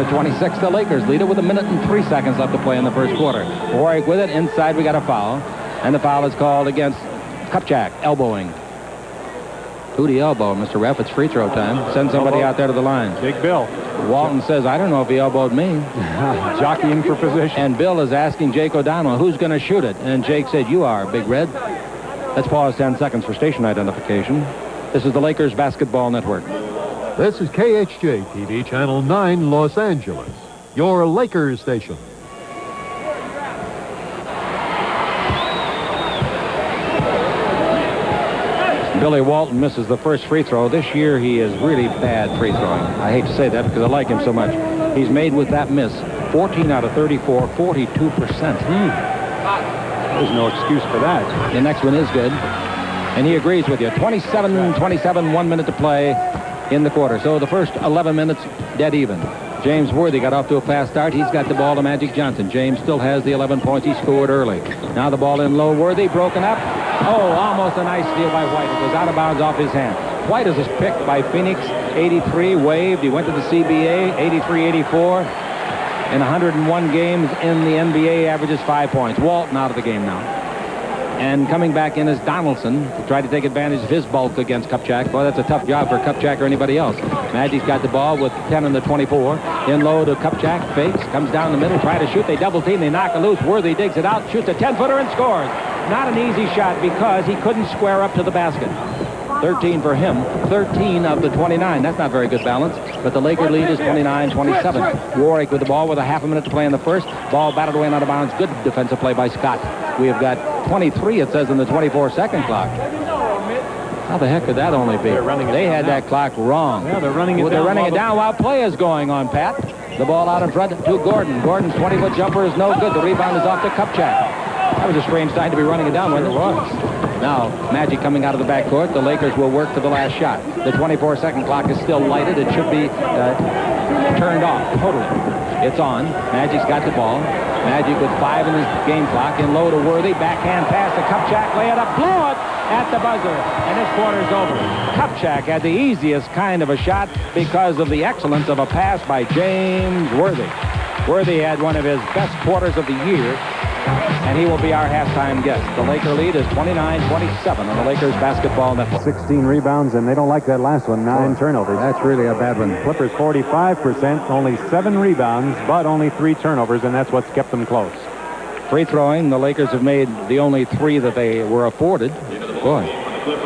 27-26. The Lakers lead it with 1 minute and 3 seconds left to play in the first quarter. Warwick with it. Inside we got a foul. And the foul is called against Kupchak, elbowing. Who'd elbow, Mr. Ref? It's free throw time. Send somebody out there to the line. Big Bill. Walton says, I don't know if he elbowed me. Jockeying for position. And Bill is asking Jake O'Donnell, who's going to shoot it? And Jake said, you are, Big Red. Let's pause 10 seconds for station identification. This is the Lakers Basketball Network. This is KHJ TV, Channel 9, Los Angeles, your Lakers station. Billy Walton misses the first free throw. This year he is really bad free throwing. I hate to say that because I like him so much. He's made with that miss 14 out of 34, 42%. There's no excuse for that. The next one is good. And he agrees with you. 27-27, 1 minute to play in the quarter. So the first 11 minutes, dead even. James Worthy got off to a fast start. He's got the ball to Magic Johnson. James still has the 11 points he scored early. Now the ball in low. Worthy broken up. Oh, almost a nice steal by White. It was out of bounds off his hand. White is picked by Phoenix, 83, waived. He went to the CBA, 83-84. In 101 games in the NBA, averages 5 points. Walton out of the game now. And coming back in is Donaldson to try to take advantage of his bulk against Kupchak. Boy, that's a tough job for Kupchak or anybody else. Magic's got the ball with 10 on the 24. In low to Kupchak, fakes, comes down the middle, try to shoot. They double team, they knock it loose. Worthy digs it out, shoots a 10-footer and scores. Not an easy shot because he couldn't square up to the basket. 13 for him, 13 of the 29. That's not very good balance, but the Laker lead is 29-27. Warwick with the ball with a half a minute to play in the first. Ball batted away and out of bounds. Good defensive play by Scott. We have got 23, it says, in the 24-second clock. How the heck could that only be? They had that clock wrong. Yeah, they're running it down. They're running it down while play is going on, Pat. The ball out in front to Gordon. Gordon's 20-foot jumper is no good. The rebound is off to Kupchak. That was a strange time to be running it down, wasn't it? Now, Magic coming out of the backcourt. The Lakers will work to the last shot. The 24-second clock is still lighted. It should be turned off totally. It's on. Magic's got the ball. Magic with 5 in his game clock. In low to Worthy. Backhand pass to Kupchak. Lay it up. Blew it at the buzzer. And this quarter's over. Kupchak had the easiest kind of a shot because of the excellence of a pass by James Worthy. Worthy had one of his best quarters of the year, and he will be our halftime guest. The Laker lead is 29-27 on the Lakers basketball network. 16 rebounds, and they don't like that last one. 9 turnovers. That's really a bad one. Clippers 45%, only 7 rebounds, but only 3 turnovers, and that's what's kept them close. Free throwing, the Lakers have made the only 3 that they were afforded. Boy,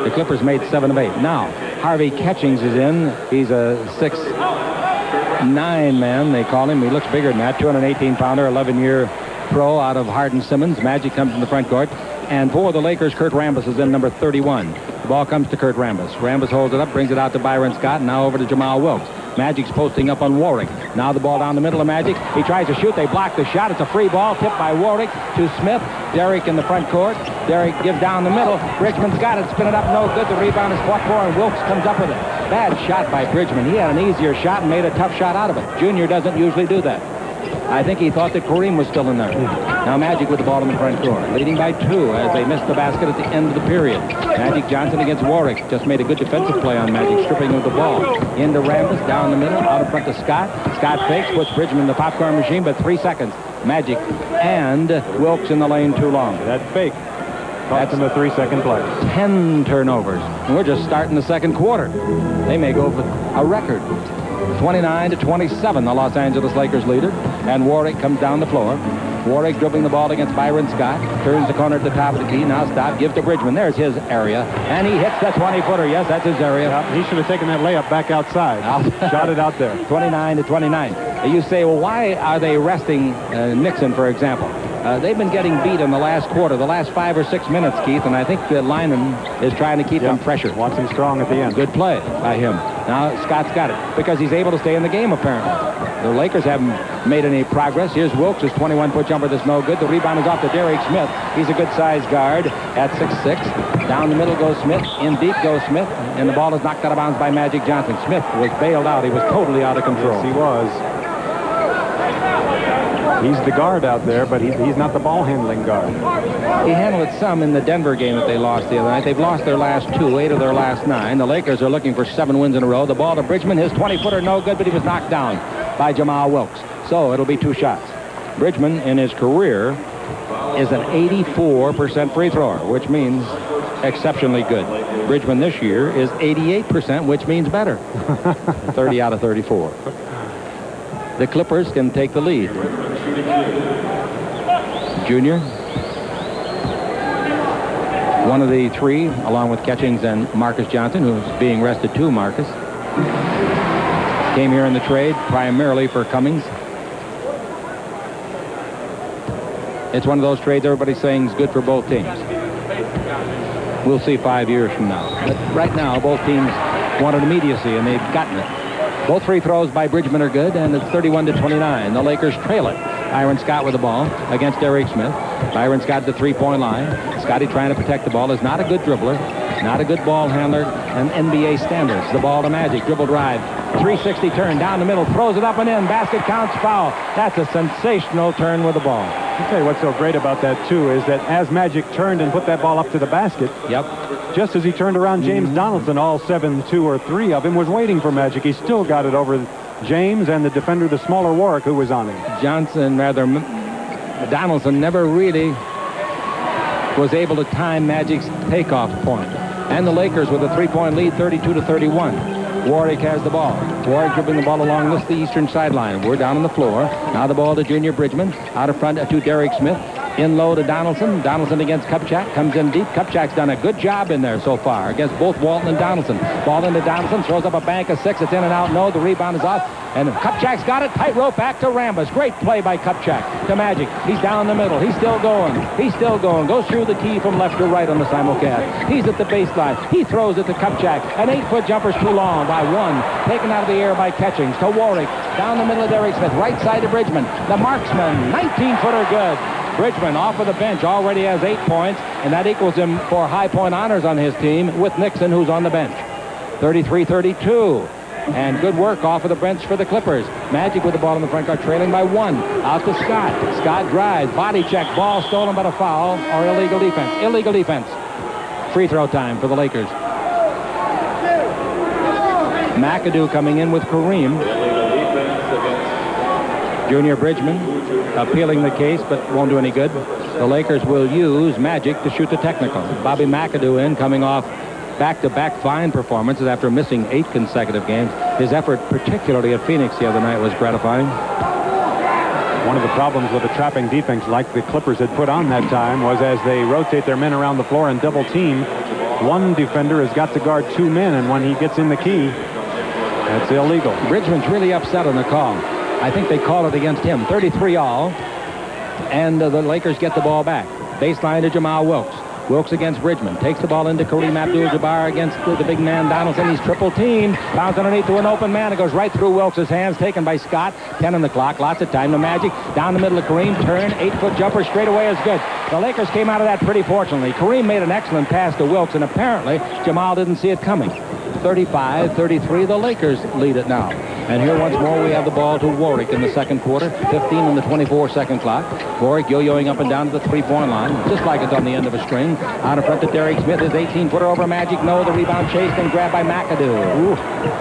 the Clippers made 7 of 8. Now, Harvey Catchings is in. He's a 6'9" man, they call him. He looks bigger than that. 218-pounder, 11-year pro out of Hardin-Simmons. Magic comes in the front court. And for the Lakers, Kurt Rambis is in number 31. The ball comes to Kurt Rambis. Rambis holds it up, brings it out to Byron Scott, and now over to Jamal Wilkes. Magic's posting up on Warwick. Now the ball down the middle of Magic. He tries to shoot. They block the shot. It's a free ball tipped by Warwick to Smith. Derrick in the front court. Derrick gives down the middle. Bridgman's got it. Spin it up. No good. The rebound is fought for, and Wilkes comes up with it. Bad shot by Bridgman. He had an easier shot and made a tough shot out of it. Junior doesn't usually do that. I think he thought that Kareem was still in there. Now Magic with the ball in the front court, leading by 2 as they missed the basket at the end of the period. Magic Johnson against Warwick just made a good defensive play on Magic, stripping of the ball. Into Rambis, down the middle, out in front to Scott. Scott fakes, puts Bridgman in the popcorn machine, but 3 seconds. Magic and Wilkes in the lane too long. That fake cost them the 3-second play. 10 turnovers. And we're just starting the second quarter. They may go for a record. 29-27, the Los Angeles Lakers leader. And Warwick comes down the floor. Warwick dribbling the ball against Byron Scott. Turns the corner at the top of the key. Now stop. Gives to Bridgman. There's his area. And he hits the 20-footer. Yes, that's his area. Yeah, he should have taken that layup back outside. Shot it out there. 29-29. You say, well, why are they resting Nixon, for example? They've been getting beat in the last quarter, the last 5 or 6 minutes, Keith, and I think the lineman is trying to keep them pressured. Wants him strong at the end. Good play by him. Now Scott's got it because he's able to stay in the game, apparently. The Lakers haven't made any progress. Here's Wilkes, his 21-foot jumper that's no good. The rebound is off to Derrick Smith. He's a good-sized guard at 6'6". Down the middle goes Smith. In deep goes Smith, and the ball is knocked out of bounds by Magic Johnson. Smith was bailed out. He was totally out of control. Yes, he was. He's the guard out there, but he's not the ball-handling guard. He handled it some in the Denver game that they lost the other night. They've lost their last 2, 8 of their last 9. The Lakers are looking for 7 wins in a row. The ball to Bridgman, his 20-footer, no good, but he was knocked down by Jamal Wilkes. So it'll be 2 shots. Bridgman, in his career, is an 84% free thrower, which means exceptionally good. Bridgman this year is 88%, which means better. 30 out of 34. The Clippers can take the lead. Junior, one of the 3, along with Catchings and Marcus Johnson, who's being rested too, Marcus. Came here in the trade primarily for Cummings. It's one of those trades everybody's saying is good for both teams. We'll see 5 years from now. But right now, both teams wanted immediacy, and they've gotten it. Both free throws by Bridgman are good, and it's 31-29. The Lakers trail it. Byron Scott with the ball against Derrick Smith. Byron Scott at the 3-point line. Scotty trying to protect the ball. Is not a good dribbler, not a good ball handler, and NBA standards. The ball to Magic. Dribble drive. 360 turn down the middle. Throws it up and in. Basket counts, foul. That's a sensational turn with the ball. I'll tell you what's so great about that, too, is that as Magic turned and put that ball up to the basket, just as he turned around, James Donaldson, all 7, 2, or 3 of him, was waiting for Magic. He still got it over James and the defender, the smaller Warwick, who was on him. Donaldson never really was able to time Magic's takeoff point. And the Lakers with a 3-point lead, 32-31. Warwick has the ball. Warwick dribbling the ball along the eastern sideline. We're down on the floor. Now the ball to Junior Bridgman. Out of front to Derek Smith. In low to Donaldson. Donaldson against Kupchak. Comes in deep. Kupchak's done a good job in there so far against both Walton and Donaldson. Ball into Donaldson. Throws up a bank of 6. It's in and out. No, the rebound is off. And Kupchak's got it. Tightrope back to Rambis. Great play by Kupchak to Magic. He's down the middle. He's still going. He's still going. Goes through the key from left to right on the simulcast. He's at the baseline. He throws it to Kupchak. An 8-foot jumper's too long by 1. Taken out of the air by Catchings to Warwick. Down the middle of Derek Smith. Right side to Bridgman. The marksman. 19-footer good. Bridgman off of the bench already has 8 points, and that equals him for high point honors on his team with Nixon, who's on the bench. 33-32. And good work off of the bench for the Clippers. Magic with the ball in the front court, trailing by 1. Out to Scott. Scott drives. Body check. Ball stolen but a foul or illegal defense. Illegal defense. Free throw time for the Lakers. McAdoo coming in with Kareem. Junior Bridgman appealing the case, but won't do any good. The Lakers will use Magic to shoot the technical. Bobby McAdoo in, coming off back-to-back fine performances after missing 8 consecutive games. His effort, particularly at Phoenix the other night, was gratifying. One of the problems with the trapping defense, like the Clippers had put on that time, was as they rotate their men around the floor and double team, one defender has got to guard 2 men, and when he gets in the key, that's illegal. Bridgman's really upset on the call. I think they call it against him. 33 all. And the Lakers get the ball back. Baseline to Jamal Wilkes. Wilkes against Bridgman. Takes the ball into Kareem Abdul-Jabbar against the big man Donaldson. He's triple teamed. Bounce underneath to an open man. It goes right through Wilkes' hands. Taken by Scott. 10 on the clock. Lots of time. The Magic down the middle of Kareem. Turn. 8-foot jumper straight away is good. The Lakers came out of that pretty fortunately. Kareem made an excellent pass to Wilkes, and apparently Jamal didn't see it coming. 35-33. The Lakers lead it now. And here once more we have the ball to Warwick in the second quarter. 15 on the 24-second clock. Warwick yo-yoing up and down to the 3-point line, just like it's on the end of a string. Out in front to Derek Smith. His 18-footer over Magic. No, the rebound chased and grabbed by McAdoo. Ooh.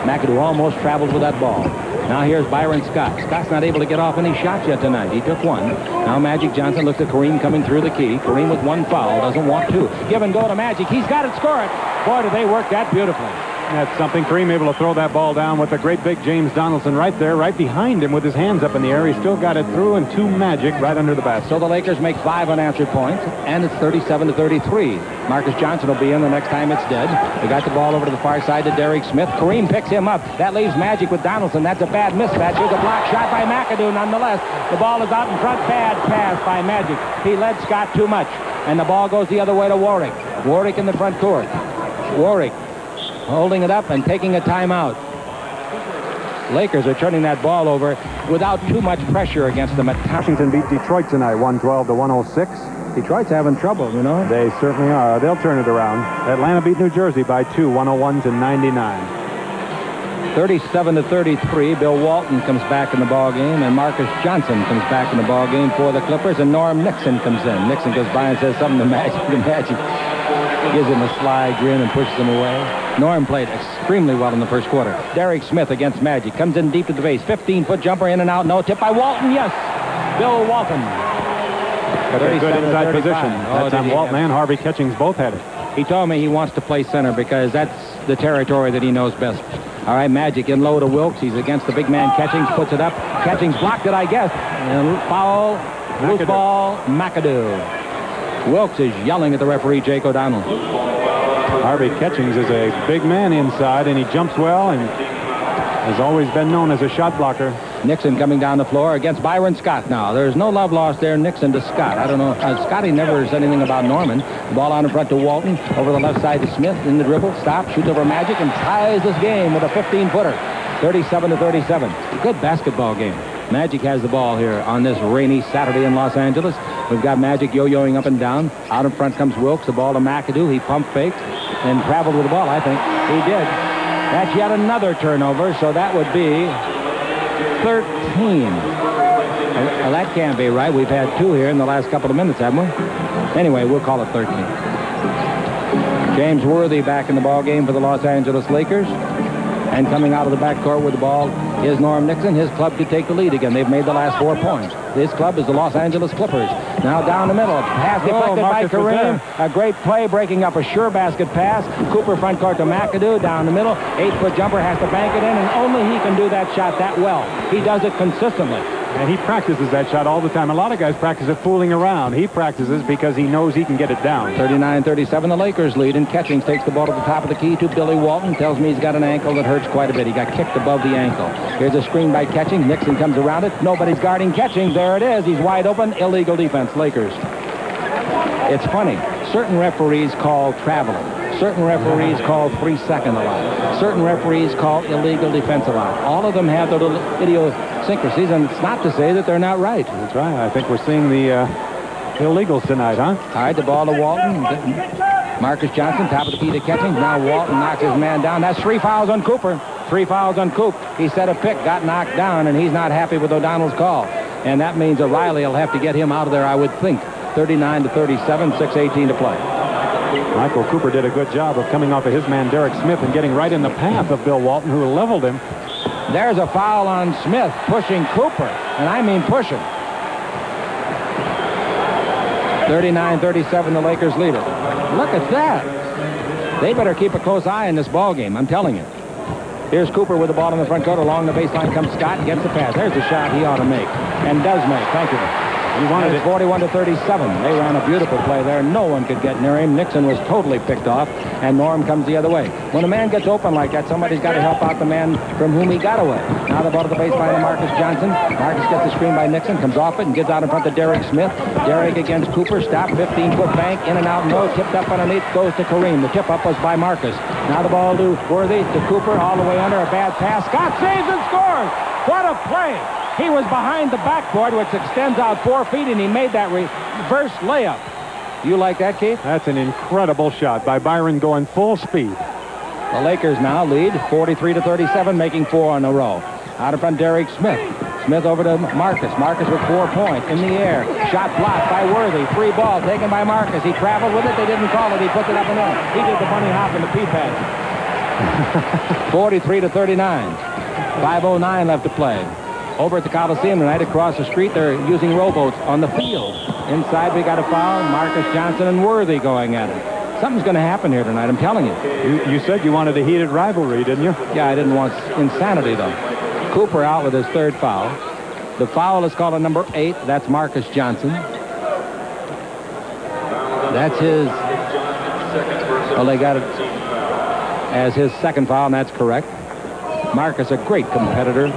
McAdoo almost traveled with that ball. Now here's Byron Scott. Scott's not able to get off any shots yet tonight. He took 1. Now Magic Johnson looks at Kareem coming through the key. Kareem with 1 foul. Doesn't want 2. Give and go to Magic. He's got it. Score it. Boy, did they work that beautifully. That's something. Kareem able to throw that ball down with the great big James Donaldson right there, right behind him with his hands up in the air. He still got it through, and 2 Magic right under the basket. So the Lakers make 5 unanswered points, and it's 37-33. Marcus Johnson will be in the next time it's dead. They got the ball over to the far side to Derek Smith. Kareem picks him up. That leaves Magic with Donaldson. That's a bad mismatch. Here's a block shot by McAdoo nonetheless. The ball is out in front. Bad pass by Magic. He led Scott too much, and the ball goes the other way to Warwick. Warwick in the front court. Warwick holding it up and taking a timeout. Lakers are turning that ball over without too much pressure against them. Washington beat Detroit tonight, 112-106. Detroit's having trouble, you know. They certainly are. They'll turn it around. Atlanta beat New Jersey by 2, 101-99. 37-33. Bill Walton comes back in the ball game, and Marcus Johnson comes back in the ball game for the Clippers, and Norm Nixon comes in. Nixon goes by and says something to Magic. The Magic gives him a sly grin and pushes him away. Norm played extremely well in the first quarter. Derek Smith against Magic. Comes in deep to the base. 15-foot jumper in and out. No tip by Walton. Yes. Bill Walton. Got a good inside position. That time Walton and Harvey Catchings both had it. He told me he wants to play center because that's the territory that he knows best. All right, Magic in low to Wilkes. He's against the big man Catchings. Puts it up. Catchings blocked it, I guess. And foul. Loose ball. McAdoo. Wilkes is yelling at the referee, Jake O'Donnell. Harvey Catchings is a big man inside, and he jumps well and has always been known as a shot blocker. Nixon coming down the floor against Byron Scott now. There's no love lost there, Nixon to Scott. I don't know. Scotty never said anything about Norman. The ball out in front to Walton. Over the left side to Smith in the dribble. Stops, shoots over Magic, and ties this game with a 15-footer. 37-37. Good basketball game. Magic has the ball here on this rainy Saturday in Los Angeles. We've got Magic yo-yoing up and down. Out in front comes Wilkes. The ball to McAdoo. He pump faked and traveled with the ball, I think. He did. That's yet another turnover, so that would be 13. Well, that can't be right. We've had 2 here in the last couple of minutes, haven't we? Anyway, we'll call it 13. James Worthy back in the ball game for the Los Angeles Lakers. And coming out of the backcourt with the ball is Norm Nixon. His club could take the lead again. They've made the last 4 points. This club is the Los Angeles Clippers. Now down the middle. Pass deflected by Kareem. A great play breaking up a sure basket pass. Cooper front court to McAdoo. Down the middle. 8-foot jumper, has to bank it in, and only he can do that shot that well. He does it consistently. And he practices that shot all the time. A lot of guys practice it fooling around. He practices because he knows he can get it down. 39-37, the Lakers lead, and Catchings takes the ball to the top of the key to Billy Walton. Tells me he's got an ankle that hurts quite a bit. He got kicked above the ankle. Here's a screen by Catchings. Nixon comes around it. Nobody's guarding Catchings. There it is. He's wide open. Illegal defense, Lakers. It's funny. Certain referees call traveling. Certain referees call 3-second allowed. Certain referees call illegal defense allowed. All of them have their little idiosyncrasies, and it's not to say that they're not right. That's right. I think we're seeing the illegals tonight, huh? All right, the ball to Walton. Marcus Johnson, top of the key to Catchings. Now Walton knocks his man down. That's 3 fouls on Cooper. 3 fouls on Coop. He set a pick, got knocked down, and he's not happy with O'Donnell's call. And that means O'Reilly will have to get him out of there, I would think. 39-37, 6:18 to play. Michael Cooper did a good job of coming off of his man Derek Smith and getting right in the path of Bill Walton, who leveled him. There's a foul on Smith, pushing Cooper, and I mean pushing. 39-37, the Lakers lead it. Look at that. They better keep a close eye on this ball game, I'm telling you. Here's Cooper with the ball in the front court. Along the baseline comes Scott and gets the pass. There's the shot he ought to make, and does make. Thank you. He wanted it. 41-37. They ran a beautiful play there. No one could get near him. Nixon was totally picked off, and Norm comes the other way. When a man gets open like that, somebody's got to help out the man from whom he got away. Now the ball to the baseline of Marcus Johnson. Marcus gets the screen by Nixon, comes off it, and gets out in front of Derek Smith. Derek against Cooper. Stop, 15-foot bank, in and out, no. Tipped up underneath, goes to Kareem. The tip-up was by Marcus. Now the ball to Worthy, to Cooper, all the way under. A bad pass. Scott saves and scores. What a play. He was behind the backboard, which extends out 4 feet, and he made that reverse layup. You like that, Keith? That's an incredible shot by Byron going full speed. The Lakers now lead 43-37, making 4 in a row. Out in front, Derek Smith. Smith over to Marcus. Marcus with 4 points in the air. Shot blocked by Worthy. Free ball taken by Marcus. He traveled with it. They didn't call it. He put it up and in. He did the bunny hop in the pea patch. 43-39. 5:09 left to play. Over at the Coliseum tonight, across the street, they're using rowboats on the field. Inside, we got a foul. Marcus Johnson and Worthy going at it. Something's going to happen here tonight, I'm telling you. You said you wanted a heated rivalry, didn't you? Yeah, I didn't want insanity, though. Cooper out with his 3rd foul. The foul is called on number 8. That's Marcus Johnson. That's his... Well, they got it as his 2nd foul, and that's correct. Marcus, a great competitor.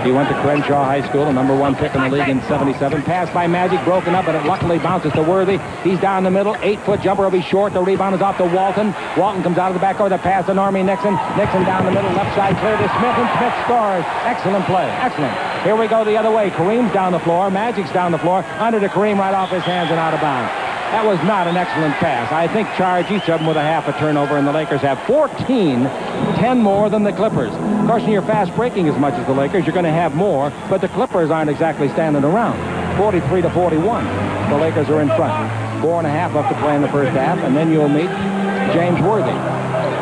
He went to Crenshaw High School, the number 1 pick in the league in '77. Pass by Magic, broken up, but it luckily bounces to Worthy. He's down the middle. 8-foot jumper will be short. The rebound is off to Walton. Walton comes out of the backcourt. The pass to Normie Nixon. Nixon down the middle, left side clear to Smith, and Smith scores. Excellent play. Excellent. Here we go the other way. Kareem's down the floor. Magic's down the floor. Under to Kareem, right off his hands and out of bounds. That was not an excellent pass. I think charge each of them with a half a turnover, and the Lakers have 14, 10 more than the Clippers. Of course, when you're fast breaking as much as the Lakers, you're going to have more, but the Clippers aren't exactly standing around. 43-41. The Lakers are in front. 4.5 left to play in the first half, and then you'll meet James Worthy.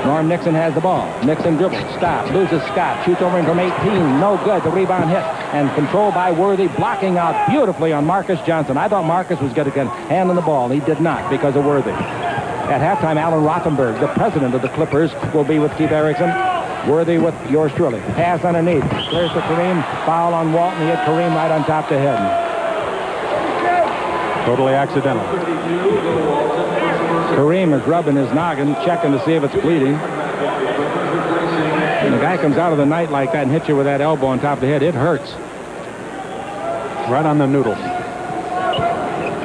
Norm Nixon has the ball. Nixon dribbles, stops, loses Scott, shoots over him from 18, no good. The rebound hit, and controlled by Worthy, blocking out beautifully on Marcus Johnson. I thought Marcus was going to get a hand on the ball. He did not because of Worthy. At halftime, Alan Rothenberg, the president of the Clippers, will be with Keith Erickson. Worthy with yours truly. Pass underneath. Clears to Kareem. Foul on Walton. He hit Kareem right on top the head. Totally accidental. Kareem is rubbing his noggin, checking to see if it's bleeding. When the guy comes out of the night like that and hits you with that elbow on top of the head, it hurts. Right on the noodles.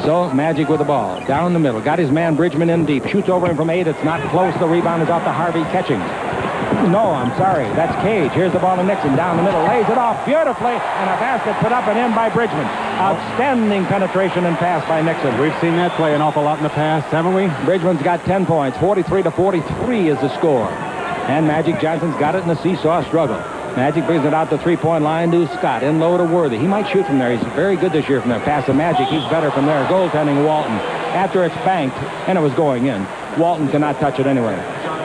So, Magic with the ball. Down the middle. Got his man Bridgman in deep. Shoots over him from 8. It's not close. The rebound is off to Harvey Catchings. No, I'm sorry. That's Cage. Here's the ball to Nixon. Down the middle. Lays it off beautifully. And a basket put up and in by Bridgman. Outstanding penetration and pass by Nixon. We've seen that play an awful lot in the past, haven't we? Bridgman's got 10 points. 43-43 is the score. And Magic Johnson's got it in the seesaw struggle. Magic brings it out the 3-point line to Scott. In low to Worthy. He might shoot from there. He's very good this year from there. Pass to Magic. He's better from there. Goaltending Walton. After it's banked, and it was going in, Walton cannot touch it anyway.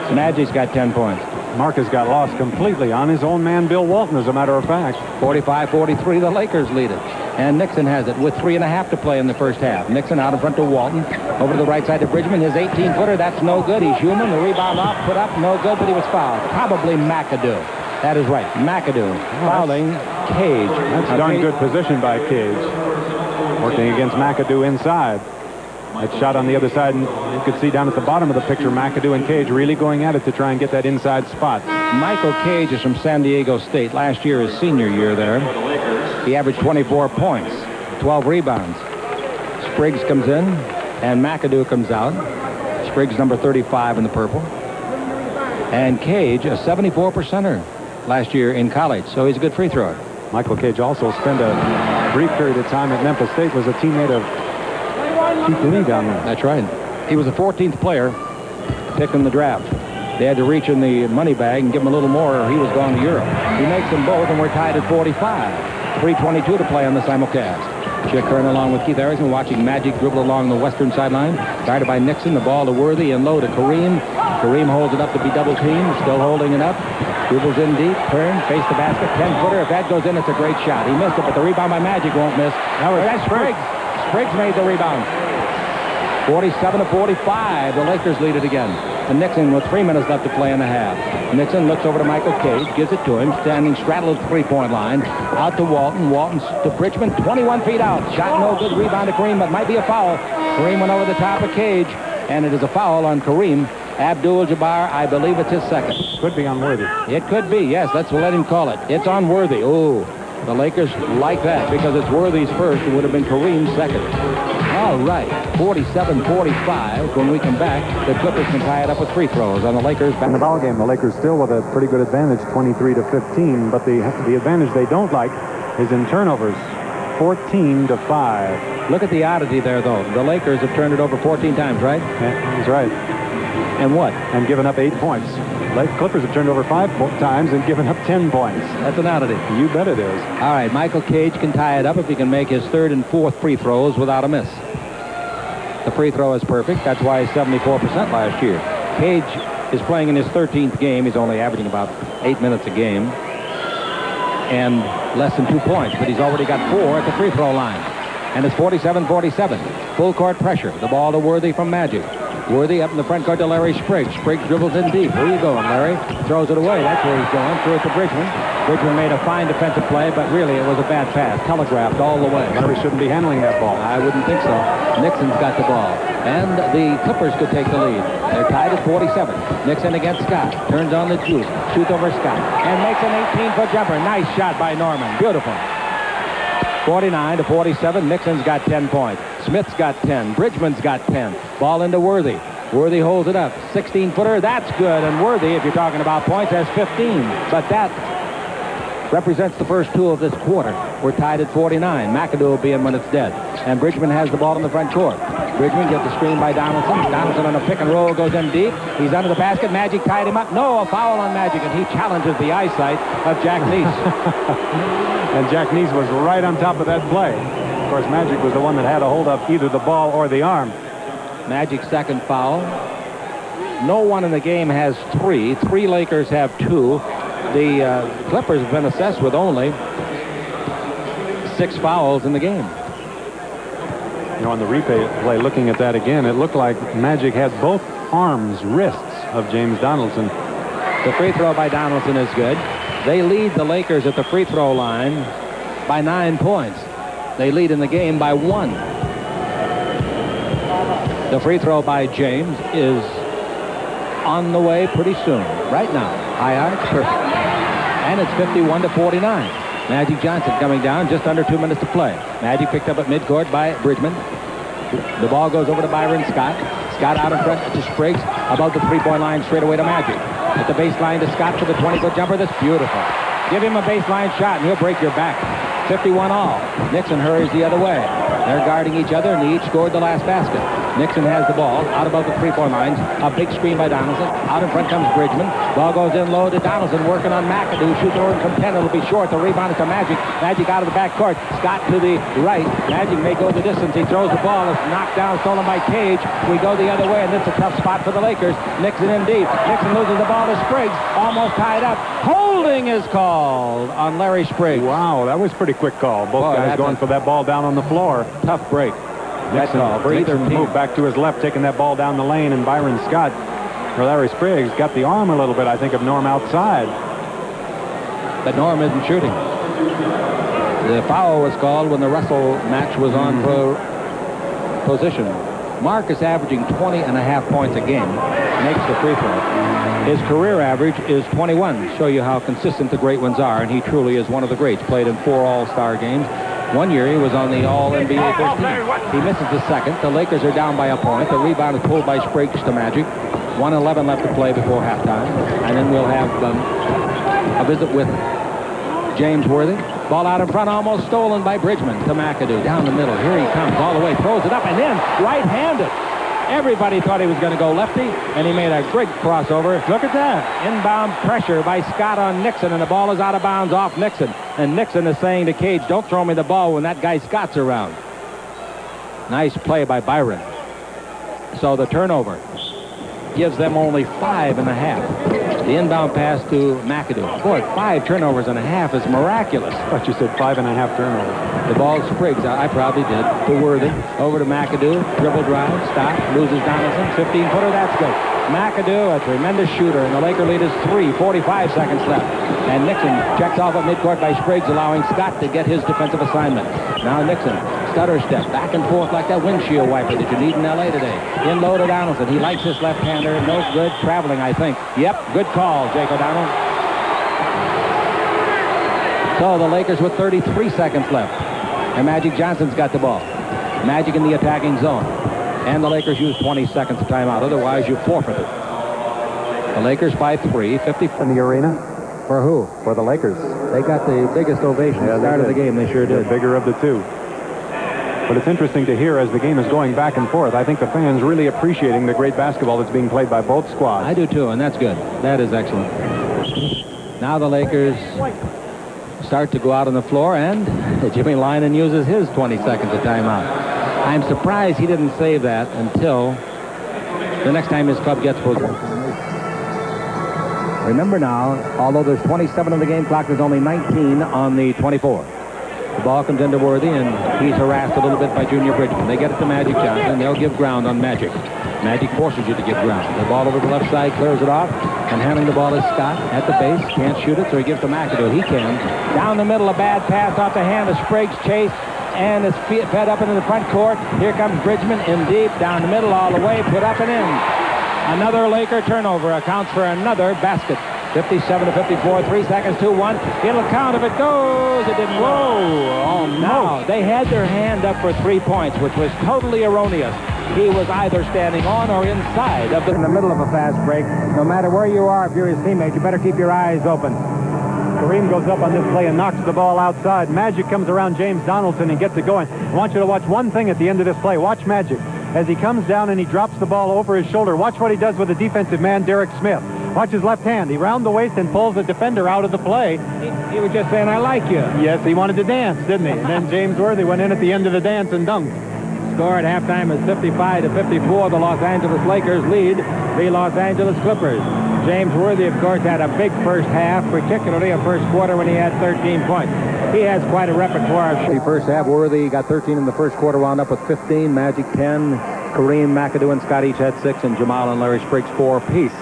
So Magic's got 10 points. Marcus got lost completely on his own man, Bill Walton, as a matter of fact. 45-43, the Lakers lead it. And Nixon has it with 3.5 to play in the first half. Nixon out in front to Walton. Over to the right side to Bridgman. His 18-footer, that's no good. He's human. The rebound off, put up, no good, but he was fouled. Probably McAdoo. That is right, McAdoo fouling Cage. That's a darn good position by Cage. Working against McAdoo inside. That shot on the other side, and you could see down at the bottom of the picture, McAdoo and Cage really going at it to try and get that inside spot. Michael Cage is from San Diego State. Last year, his senior year there. He averaged 24 points, 12 rebounds. Spriggs comes in, and McAdoo comes out. Spriggs number 35 in the purple. And Cage, a 74%er last year in college, so he's a good free thrower. Michael Cage also spent a brief period of time at Memphis State, was a teammate of Keith Lee down there. That's right. He was the 14th player picked in the draft. They had to reach in the money bag and give him a little more, or he was going to Europe. He makes them both, and we're tied at 45. 3:22 to play on the simulcast. Chick Hearn along with Keith Erickson watching Magic dribble along the western sideline. Guarded by Nixon, the ball to Worthy and low to Kareem. Kareem holds it up to be double teamed, still holding it up. Dribbles in deep, turn, face the basket, 10-footer. If that goes in, it's a great shot. He missed it, but the rebound by Magic won't miss. That's Spriggs. Spriggs made the rebound. 47-45. The Lakers lead it again. And Nixon with 3 minutes left to play in the half. Nixon looks over to Michael Cage, gives it to him, standing straddled three-point line. Out to Walton. Walton to Bridgman, 21 feet out. Shot no good. Rebound to Kareem, but might be a foul. Kareem went over the top of Cage, and it is a foul on Kareem Abdul-Jabbar. I believe it's his second. Could be on Worthy. It could be, yes. Let's let him call it. It's on Worthy. Ooh, the Lakers like that because it's Worthy's first. It would have been Kareem's second. All right, 47-45. When we come back, the Clippers can tie it up with free throws on the Lakers. In the ball game, the Lakers still with a pretty good advantage, 23-15. But the advantage they don't like is in turnovers, 14-5. Look at the oddity there, though. The Lakers have turned it over 14 times, right? Yeah, he's right. And what? And given up 8 points. Clippers have turned over 5 times and given up 10 points. That's an oddity. You bet it is. All right, Michael Cage can tie it up if he can make his third and fourth free throws without a miss. The free throw is perfect. That's why he's 74% last year. Cage is playing in his 13th game. He's only averaging about 8 minutes a game and less than 2 points, but he's already got 4 at the free throw line. And it's 47-47. Full court pressure. The ball to Worthy from Magic. Worthy up in the front court to Larry Spriggs. Spriggs dribbles in deep. Where are you going, Larry? Throws it away. That's where he's going. Threw it to Bridgman. Bridgman made a fine defensive play, but really it was a bad pass. Telegraphed all the way. Larry shouldn't be handling that ball. I wouldn't think so. Nixon's got the ball. And the Clippers could take the lead. They're tied at 47. Nixon against Scott. Turns on the juice. Shoots over Scott. And makes an 18-foot jumper. Nice shot by Norman. Beautiful. 49-47. Nixon's got 10 points. Smith's got 10. Bridgman's got 10. Ball into Worthy. Worthy holds it up. 16-footer. That's good. And Worthy, if you're talking about points, has 15. But that represents the first 2 of this quarter. We're tied at 49. McAdoo will be in when it's dead. And Bridgman has the ball in the front court. Bridgman gets the screen by Donaldson. Donaldson on a pick and roll goes in deep. He's under the basket. Magic tied him up. No, a foul on Magic, and he challenges the eyesight of Jack Neese. And Jack Neese was right on top of that play. Of course, Magic was the one that had a hold of either the ball or the arm. Magic's second foul. No one in the game has 3. 3 Lakers have 2. The Clippers have been assessed with only 6 fouls in the game. You know, on the replay, looking at that again, it looked like Magic had both arms, wrists of James Donaldson. The free throw by Donaldson is good. They lead the Lakers at the free throw line by 9 points. They lead in the game by 1. The free throw by James is on the way pretty soon. Right now. High arch, perfect. And it's 51-49. Magic Johnson coming down, just under 2 minutes to play. Magic picked up at midcourt by Bridgman. The ball goes over to Byron Scott. Scott out in front to Spriggs. Above the three-point line, straight away to Magic. At the baseline to Scott for the 20-foot jumper. That's beautiful. Give him a baseline shot and he'll break your back. 51 all. Nixon hurries the other way. They're guarding each other and they each scored the last basket. Nixon has the ball out above the 3-point lines. A big screen by Donaldson. Out in front comes Bridgman. Ball goes in low to Donaldson, working on McAdoo. Shoots over from 10. It'll be short. The rebound is to Magic. Magic out of the back court. Scott to the right. Magic may go the distance. He throws the ball. It's knocked down, stolen by Cage. We go the other way, and this is a tough spot for the Lakers. Nixon in deep. Nixon loses the ball to Spriggs. Almost tied up. Holding is called on Larry Spriggs. Wow, that was pretty quick call. Both guys going for that ball down on the floor. Tough break. Nixon moved back to his left, taking that ball down the lane, and Byron Scott, or Larry Spriggs, got the arm a little bit, I think, of Norm outside. But Norm isn't shooting. The foul was called when the Russell match was on for position. Mark is averaging 20.5 points a game. Makes the free throw. His career average is 21. Show you how consistent the great ones are, and he truly is one of the greats. Played in 4 All-Star games. One year he was on the All-NBA first team. He misses the second. The Lakers are down by a point. The rebound is pulled by Spriggs to Magic. 1:11 left to play before halftime. And then we'll have a visit with James Worthy. Ball out in front, almost stolen by Bridgman to McAdoo. Down the middle. Here he comes all the way. Throws it up and in. Right-handed. Everybody thought he was going to go lefty, and he made a great crossover. Look at that. Inbound pressure by Scott on Nixon, and the ball is out of bounds off Nixon. And Nixon is saying to Cage, don't throw me the ball when that guy Scott's around. Nice play by Byron. So the turnover gives them only 5.5. The inbound pass to McAdoo. Boy, 5 turnovers and a half is miraculous. I thought you said 5.5 turnovers. The ball Spriggs, I probably did, to Worthy. Over to McAdoo, dribble drive, stop, loses Donaldson, 15-footer, that's good. McAdoo, a tremendous shooter, and the Laker lead is 3, 45 seconds left. And Nixon checks off at midcourt by Spriggs, allowing Scott to get his defensive assignment. Now Nixon, stutter step, back and forth like that windshield wiper that you need in L.A. today. In low to Donaldson. He likes this left-hander. No good traveling, I think. Yep, good call, Jake O'Donnell. So the Lakers with 33 seconds left. And Magic Johnson's got the ball. Magic in the attacking zone. And the Lakers use 20 seconds of timeout. Otherwise, you forfeit it. The Lakers by 3, 50 In the arena? For who? For the Lakers. They got the biggest ovation at the start of the game. They sure did. The bigger of the two. But it's interesting to hear as the game is going back and forth. I think the fans really appreciating the great basketball that's being played by both squads. I do too, and that's good. That is excellent. Now the Lakers start to go out on the floor, and Jimmy Lynan uses his 20 seconds of timeout. I'm surprised he didn't save that until the next time his club gets possession. Remember now, although there's 27 on the game clock, there's only 19 on the 24. The ball comes into Worthy, and he's harassed a little bit by Junior Bridgman. They get it to Magic Johnson. They'll give ground on Magic. Magic forces you to give ground. The ball over the left side, clears it off, and handling the ball is Scott at the base. Can't shoot it, so he gives to McAdoo. He can. Down the middle, a bad pass off the hand of Spriggs. Chase, and is fed up into the front court. Here comes Bridgman in deep, down the middle, all the way, put up and in. Another Laker turnover accounts for another basket. 57-54, 3 seconds, 2-1. It'll count if it goes. It didn't. Whoa! Oh, no. They had their hand up for 3 points, which was totally erroneous. He was either standing on or inside of in the middle of a fast break. No matter where you are, if you're his teammate, you better keep your eyes open. Kareem goes up on this play and knocks the ball outside. Magic comes around James Donaldson and gets it going. I want you to watch one thing at the end of this play. Watch Magic. As he comes down and he drops the ball over his shoulder, watch what he does with the defensive man, Derek Smith. Watch his left hand. He round the waist and pulls the defender out of the play. He was just saying, I like you. Yes, he wanted to dance, didn't he? And then James Worthy went in at the end of the dance and dunked. Score at halftime is 55-54. The Los Angeles Lakers lead the Los Angeles Clippers. James Worthy, of course, had a big first half, particularly a first quarter when he had 13 points. He has quite a repertoire. The first half, Worthy got 13 in the first quarter, wound up with 15. Magic 10. Kareem, McAdoo, and Scott each had 6, and Jamal and Larry Spriggs 4 apiece.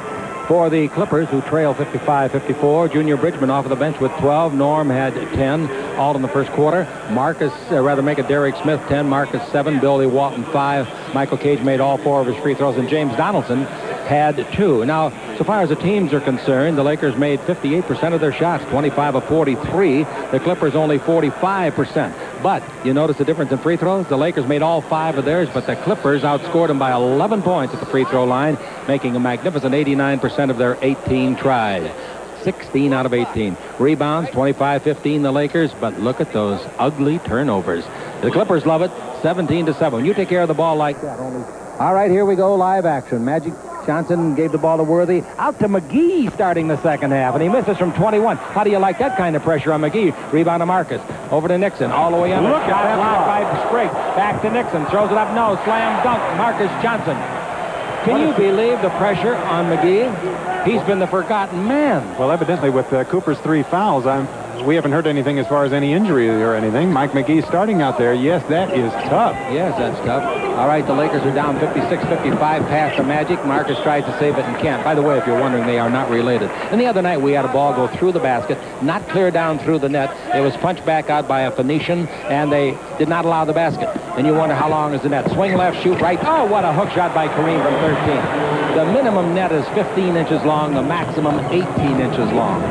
For the Clippers, who trail 55-54, Junior Bridgman off of the bench with 12. Norm had 10, all in the first quarter. Derek Smith 10, Marcus 7, Billy Walton 5. Michael Cage made all 4 of his free throws, and James Donaldson had 2. Now, so far as the teams are concerned, the Lakers made 58% of their shots, 25 of 43. The Clippers only 45%. But you notice the difference in free throws? The Lakers made all 5 of theirs, but the Clippers outscored them by 11 points at the free throw line, making a magnificent 89% of their 18 tried. 16 out of 18. Rebounds, 25-15 the Lakers, but look at those ugly turnovers. The Clippers love it, 17-7. When you take care of the ball like that, only All right, here we go, live action. Magic Johnson gave the ball to Worthy. Out to McGee starting the second half, and he misses from 21. How do you like that kind of pressure on McGee? Rebound to Marcus. Over to Nixon. All the way under. Look at that block by Spriggs. Back to Nixon. Throws it up. No. Slam dunk. Marcus Johnson. Can you believe the pressure on McGee? He's been the forgotten man. Well, evidently with Cooper's 3 fouls, we haven't heard anything as far as any injury or anything. Mike McGee starting out there. Yes, that is tough. Yes, that's tough. All right, the Lakers are down 56-55 past the Magic. Marcus tries to save it and can't. By the way, if you're wondering, they are not related. And the other night, we had a ball go through the basket, not clear down through the net. It was punched back out by a Phoenician, and they did not allow the basket. And you wonder how long is the net. Swing left, shoot right. Oh, what a hook shot by Kareem from 13. The minimum net is 15 inches long, the maximum 18 inches long.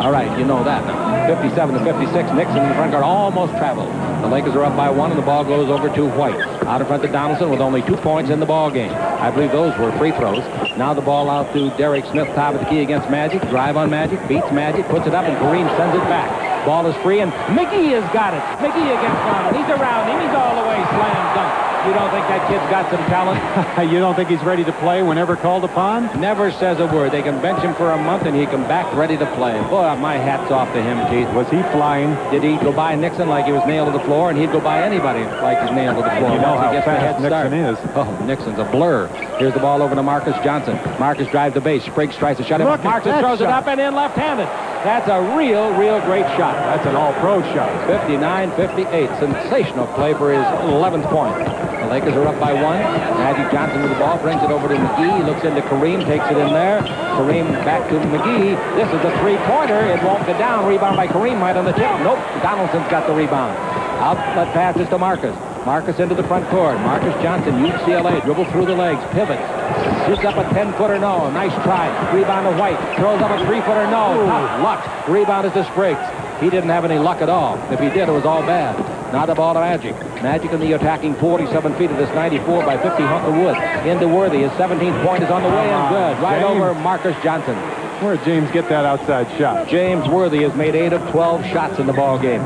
All right, you know that now. 57-56. Nixon in the front guard almost traveled. The Lakers are up by 1, and the ball goes over to White. Out in front to Donaldson with only 2 points in the ball game. I believe those were free throws. Now the ball out to Derek Smith, top of the key against Magic. Drive on Magic, beats Magic, puts it up, and Kareem sends it back. Ball is free, and McGee has got it. McGee against Norman. He's around him. He's all the way. Slam dunk. You don't think that kid's got some talent? You don't think he's ready to play whenever called upon? Never says a word. They can bench him for a month, and he come back ready to play. Boy, my hat's off to him, Keith. Was he flying? Did he go by Nixon like he was nailed to the floor, and he'd go by anybody like he's nailed to the floor? You know how he gets the fast head start. Nixon is. Oh, Nixon's a blur. Here's the ball over to Marcus Johnson. Marcus drives the base. Spriggs tries to shut him up. Marcus throws it up and in left-handed. That's a real great shot. That's an all-pro shot. 59-58. Sensational play for his 11th point. The Lakers are up by 1. Magic Johnson with the ball, brings it over to McGee. He looks into Kareem, takes it in there. Kareem back to McGee. This is a three-pointer. It won't go down. Rebound by Kareem right on the tip. Nope. Donaldson's got the rebound. Outlet passes to Marcus. Marcus into the front court. Marcus Johnson, UCLA, dribble through the legs, pivot. Shoots up a 10-footer, no. Nice try. Rebound to White. Throws up a 3-footer, no. Tough luck. Rebound is to Spriggs. He didn't have any luck at all. If he did, it was all bad. Now the ball to Magic. Magic in the attacking 47 feet of this 94 by 50 Hunter Wood. Into Worthy. His 17th point is on the way and good. Right over Marcus Johnson. Where'd James get that outside shot? James Worthy has made 8 of 12 shots in the ball game.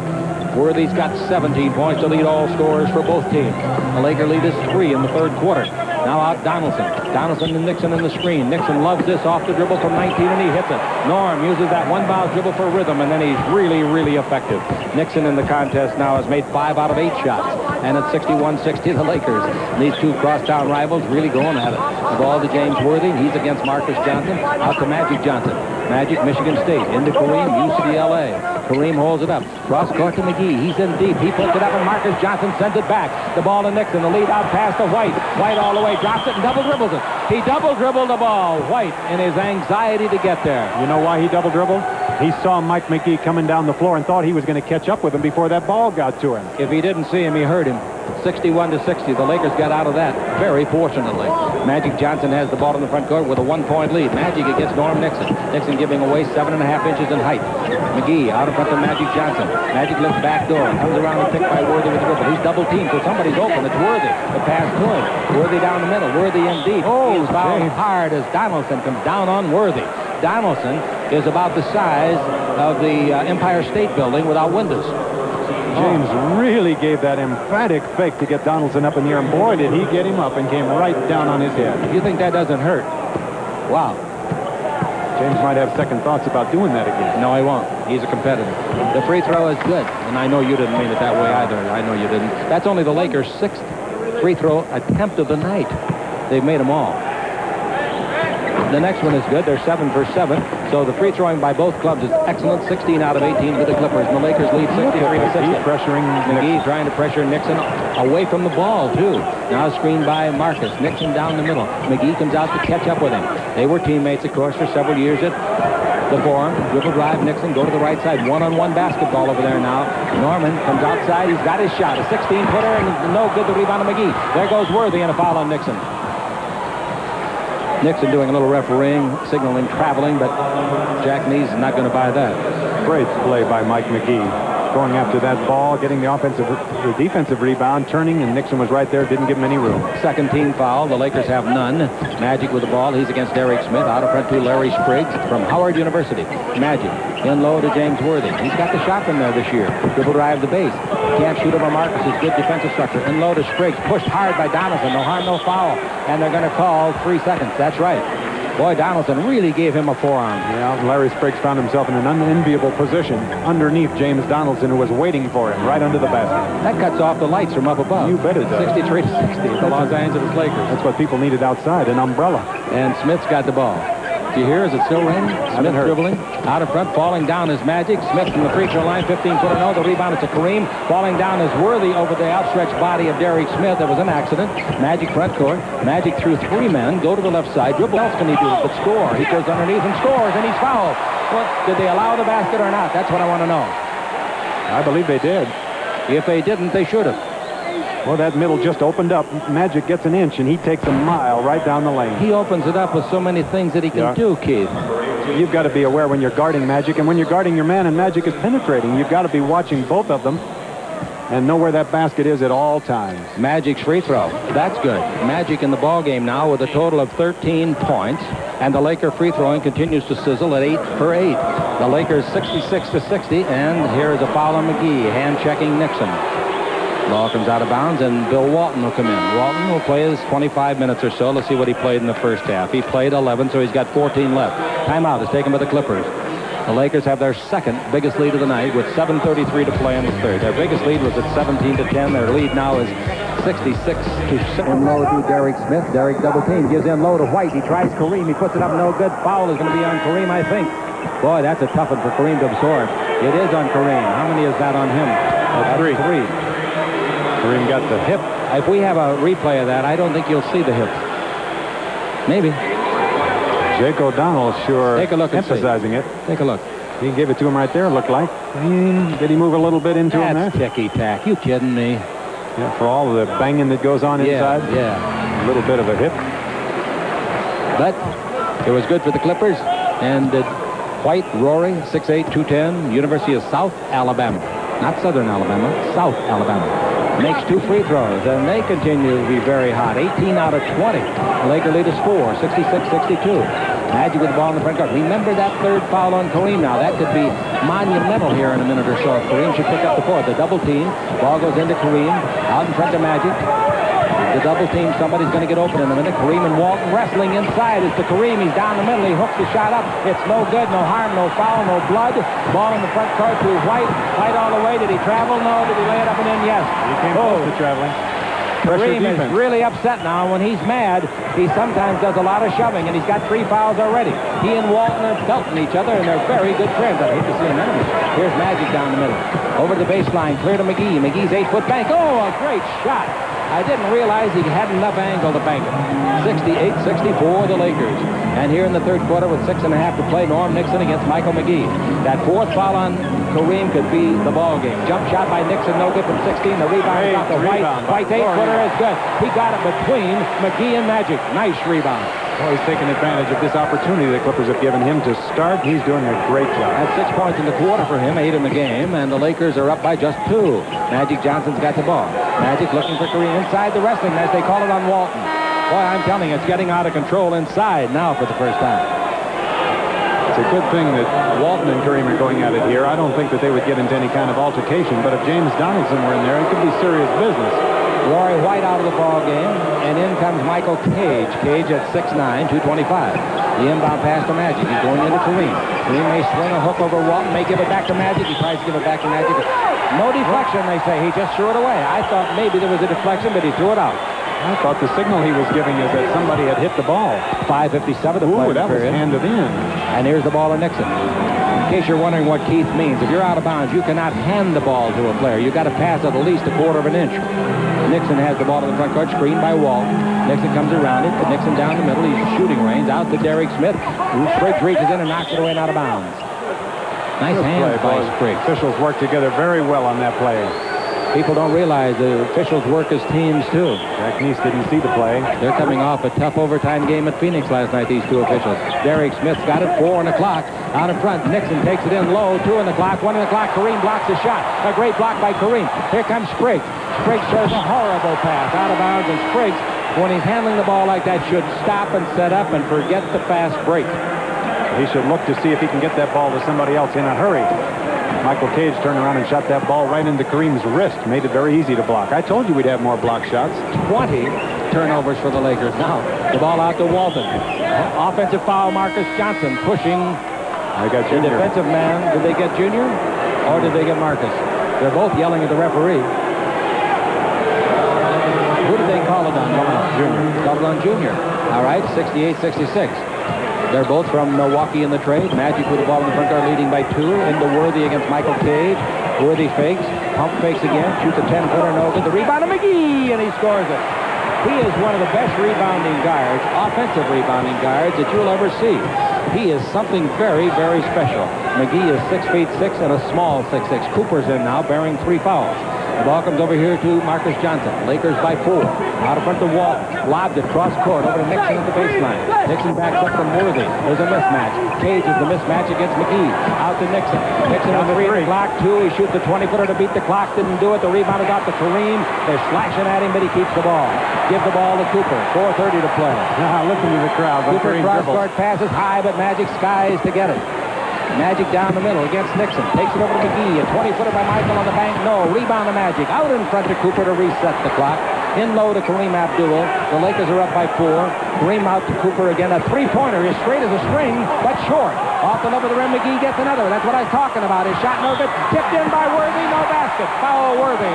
Worthy's got 17 points to lead all scorers for both teams. The Laker lead is 3 in the third quarter. Now out Donaldson. Donaldson and Nixon in the screen. Nixon loves this off the dribble from 19, and he hits it. Norm uses that one-bounce dribble for rhythm, and then he's really effective. Nixon in the contest now has made 5 out of 8 shots. And at 61-60, the Lakers. And these two crosstown rivals really going at it. The ball to James Worthy. He's against Marcus Johnson. Out to Magic Johnson. Magic, Michigan State. Into Kareem, UCLA. Kareem holds it up. Cross court to McGee. He's in deep. He puts it up, and Marcus Johnson sends it back. The ball to Nixon. The lead out pass to White. White all the way. Drops it and double dribbles it. He double dribbled the ball. White in his anxiety to get there. You know why he double dribbled? He saw Mike McGee coming down the floor and thought he was going to catch up with him before that ball got to him. If he didn't see him, he heard him. 61-60. The Lakers got out of that very fortunately. Magic Johnson has the ball in the front court with a 1-point lead. Magic against Norm Nixon. Nixon giving away 7.5 inches in height. McGee out in front of Magic Johnson. Magic looks back door. Comes around and picked by Worthy with the dribble. He's double teamed, so somebody's open. It's Worthy. The pass to him. Worthy down the middle. Worthy indeed. He is fouled hard as Donaldson comes down on Worthy. Donaldson is about the size of the Empire State Building without windows. James really gave that emphatic fake to get Donaldson up in the air, and boy, did he get him up and came right down on his head. You think that doesn't hurt? Wow. James might have second thoughts about doing that again. No, he won't. He's a competitor. The free throw is good, and I know you didn't mean it that way either. I know you didn't. That's only the Lakers' 6th free throw attempt of the night. They've made them all. The next one is good. They're 7 for 7. So the free throwing by both clubs is excellent. 16 out of 18 to the Clippers. And the Lakers lead 63-60. Pressuring McGee trying to pressure Nixon away from the ball, too. Now screened by Marcus. Nixon down the middle. McGee comes out to catch up with him. They were teammates, of course, for several years at the Forum. Dribble drive, Nixon, go to the right side. One-on-one basketball over there now. Norman comes outside. He's got his shot. A 16-footer, and no good. The rebound to McGee. There goes Worthy, and a foul on Nixon. Nixon doing a little refereeing, signaling traveling, but Jack Nees is not going to buy that. Great play by Mike McGee. going after that ball, getting the defensive rebound, turning, and Nixon was right there, didn't give him any room. Second team foul. The Lakers have none. Magic with the ball. He's against Derek Smith. Out of front to Larry Spriggs from Howard University. Magic in low to James Worthy. He's got the shot from there this year. Dribble drive the base. Can't shoot over Marcus's good defensive structure. In low to Spriggs. Pushed hard by Donaldson. No harm, no foul. And they're going to call 3 seconds. That's right. Boy, Donaldson really gave him a forearm. Yeah, Larry Spriggs found himself in an unenviable position underneath James Donaldson, who was waiting for him right under the basket. That cuts off the lights from up above. You bet it does. 63 to 60. The Los Angeles Lakers. That's what people needed outside, an umbrella. And Smith's got the ball. Do you hear? Is it still raining? Smith dribbling. Out of front, falling down is Magic. Smith from the free throw line, 15-footer no. The rebound is to Kareem. Falling down is Worthy over the outstretched body of Derek Smith. There was an accident. Magic front court. Magic through 3 men. Go to the left side. Dribble. What else can he do but score? He goes underneath and scores, and he's fouled. What, did they allow the basket or not? That's what I want to know. I believe they did. If they didn't, they should have. Well, that middle just opened up. Magic gets an inch, and he takes a mile right down the lane. He opens it up with so many things that he can do, Keith. You've got to be aware when you're guarding Magic, and when you're guarding your man and Magic is penetrating, you've got to be watching both of them and know where that basket is at all times. Magic's free throw. That's good. Magic in the ball game now with a total of 13 points, and the Laker free throwing continues to sizzle at 8 for 8. The Lakers 66 to 60, and here is a foul on McGee, hand-checking Nixon. Ball comes out of bounds, and Bill Walton will come in. Walton will play his 25 minutes or so. Let's see what he played in the first half. He played 11, so he's got 14 left. Timeout is taken by the Clippers. The Lakers have their second biggest lead of the night with 7:33 to play in the third. Their biggest lead was at 17 to 10. Their lead now is 66 to 6. In low to Derek Smith. Derek double team. Gives in low to White. He tries Kareem. He puts it up. No good. Foul is going to be on Kareem, I think. Boy, that's a tough one for Kareem to absorb. It is on Kareem. How many is that on him? That's 3. Kareem got the hip. If we have a replay of that, I don't think you'll see the hip. Maybe. Jake O'Donnell sure Take a look and emphasizing it. Take a look. He gave it to him right there, looked like. Did he move a little bit into him there? That's ticky-tack. You kidding me? Yeah, for all of the banging that goes on inside. Yeah. A little bit of a hip. But it was good for the Clippers. And White, Rory, 6'8", 210, University of South Alabama. Not Southern Alabama, South Alabama. Makes 2 free throws, and they continue to be very hot. 18 out of 20. The Laker lead is 4, 66-62. Magic with the ball in the front court. Remember that third foul on Kareem now. That could be monumental here in a minute or so. Kareem should pick up the fourth. The double team. Ball goes into Kareem. Out in front of Magic. The double team. Somebody's going to get open in a minute. Kareem and Walton wrestling inside. It's to Kareem. He's down the middle. He hooks the shot up. It's no good. No harm. No foul. No blood. Ball in the front court to White. White all the way. Did he travel? No. Did he lay it up and in? Yes. He came close to traveling. Kareem is really upset now. When he's mad, he sometimes does a lot of shoving, and he's got 3 fouls already. He and Walton are belting each other, and they're very good friends. I hate to see them enemies. Here's Magic down the middle. Over the baseline, clear to McGee. McGee's 8-foot bank. Oh, a great shot. I didn't realize he had enough angle to bank it. 68-64, the Lakers. And here in the third quarter with 6.5 to play, Norm Nixon against Michael McGee. That fourth foul on Kareem could be the ball game. Jump shot by Nixon, no good from 16. The rebound is off to White. White's 8-footer is good. He got it between McGee and Magic. Nice rebound. Well, he's taking advantage of this opportunity the Clippers have given him to start. He's doing a great job. That's 6 points in the quarter for him, 8 in the game, and the Lakers are up by just 2. Magic Johnson's got the ball. Magic looking for Kareem inside the wrestling as they call it on Walton. Boy, I'm telling you, it's getting out of control inside now for the first time. It's a good thing that Walton and Kareem are going at it here. I don't think that they would get into any kind of altercation, but if James Donaldson were in there, it could be serious business. Rory White out of the ball game, and in comes Michael Cage. Cage at 6'9", 225. The inbound pass to Magic. He's going into Kareem. Kareem may swing a hook over Walton, may give it back to Magic. He tries to give it back to Magic. No deflection, they say. He just threw it away. I thought maybe there was a deflection, but he threw it out. I thought the signal he was giving is that somebody had hit the ball. 5:57 to play. Ooh, that was handed in. And here's the ball to Nixon. In case you're wondering what Keith means, if you're out of bounds, you cannot hand the ball to a player. You've got to pass at least a quarter of an inch. Nixon has the ball in the front court, screened by Walton. Nixon comes around it. Nixon down the middle. He's shooting range. Out to Derek Smith. Spriggs reaches in and knocks it away and out of bounds. Nice hands by Spriggs. Officials work together very well on that play. People don't realize the officials work as teams, too. Jack Neese didn't see the play. They're coming off a tough overtime game at Phoenix last night, these two officials. Derek Smith's got it, 4 on the clock. Out in front, Nixon takes it in low, 2 on the clock, 1 on the clock. Kareem blocks the shot. A great block by Kareem. Here comes Spriggs. Spriggs throws a horrible pass out of bounds, and Spriggs, when he's handling the ball like that, should stop and set up and forget the fast break. He should look to see if he can get that ball to somebody else in a hurry. Michael Cage turned around and shot that ball right into Kareem's wrist. Made it very easy to block. I told you we'd have more block shots. 20 turnovers for the Lakers. Now, the ball out to Walton. Offensive foul, Marcus Johnson pushing I got the Junior. defensive man. Did they get Junior or did they get Marcus? They're both yelling at the referee. Who did they call it on? Junior. Called it on Junior. All right, 68-66. They're both from Milwaukee in the trade. Magic with the ball in the front court, leading by 2. Into Worthy against Michael Cage. Worthy fakes. Pump fakes again. Shoots a 10-footer. No good. The rebound to McGee, and he scores it. He is one of the best rebounding guards, offensive rebounding guards, that you'll ever see. He is something very, very special. McGee is 6'6" and a small 6'6". Cooper's in now, bearing 3 fouls. The ball comes over here to Marcus Johnson. Lakers by 4. Out in front of Wall. Lobs it cross court over to Nixon at the baseline. Nixon backs up from Worthy. There's a mismatch. Cage is the mismatch against McGee. Out to Nixon. Nixon on the 3 clock. 2. He shoots a 20-footer to beat the clock. Didn't do it. The rebound is out to Kareem. They're slashing at him, but he keeps the ball. Give the ball to Cooper. 4:30 to play. Listen to the crowd. Cooper cross court passes high, but Magic skies to get it. Magic down the middle against Nixon. Takes it over to McGee. A 20-footer by Michael on the bank. No. Rebound to Magic. Out in front to Cooper to reset the clock. In low to Kareem Abdul. The Lakers are up by 4. Kareem out to Cooper again. A 3-pointer is straight as a string, but short. Off the lip of the rim, McGee gets another. That's what I was talking about. His shot no good. Tipped in by Worthy. No basket. Foul Worthy.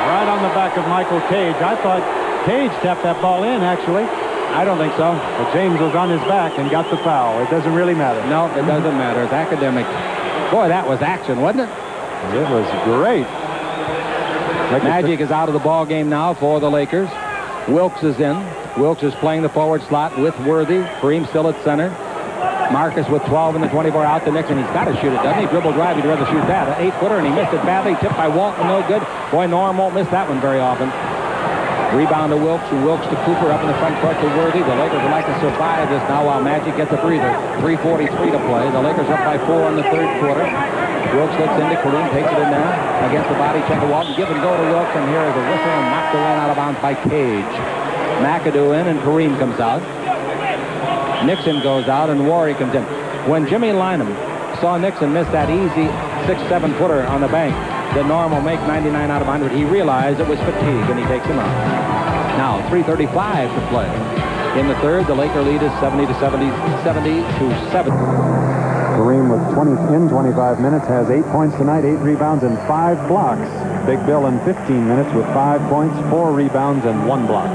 Right on the back of Michael Cage. I thought Cage tapped that ball in, actually. I don't think so. But James was on his back and got the foul. It doesn't really matter. No, it doesn't matter. It's academic. Boy, that was action, wasn't it? It was great. Magic is out of the ball game now for the Lakers. Wilkes is in. Wilkes is playing the forward slot with Worthy. Kareem still at center. Marcus with 12 in the 24 out to Nixon. He's got to shoot it, doesn't he? Dribble drive. He'd rather shoot that. An 8-footer, and he missed it badly. Tipped by Walton. No good. Boy, Norm won't miss that one very often. Rebound to Wilkes, and Wilkes to Cooper up in the front court to Worthy. The Lakers would like to survive this now while Magic gets a breather. 3:43 to play. The Lakers up by 4 in the 3rd quarter. Wilkes looks into Kareem, takes it in there against the body check of Walton. Give and go to Wilkes, and here is a whistle and knocked away out of bounds by Cage. McAdoo in, and Kareem comes out. Nixon goes out, and Warry comes in. When Jimmy Lynam saw Nixon miss that easy 6-7 footer on the bank, that Norm will make 99 out of 100. He realized it was fatigue, and he takes him out. Now, 3:35 to play. In the 3rd, the Laker lead is 70 to 7. Kareem with 25 minutes has 8 points tonight, 8 rebounds, and 5 blocks. Big Bill in 15 minutes with 5 points, 4 rebounds, and 1 block.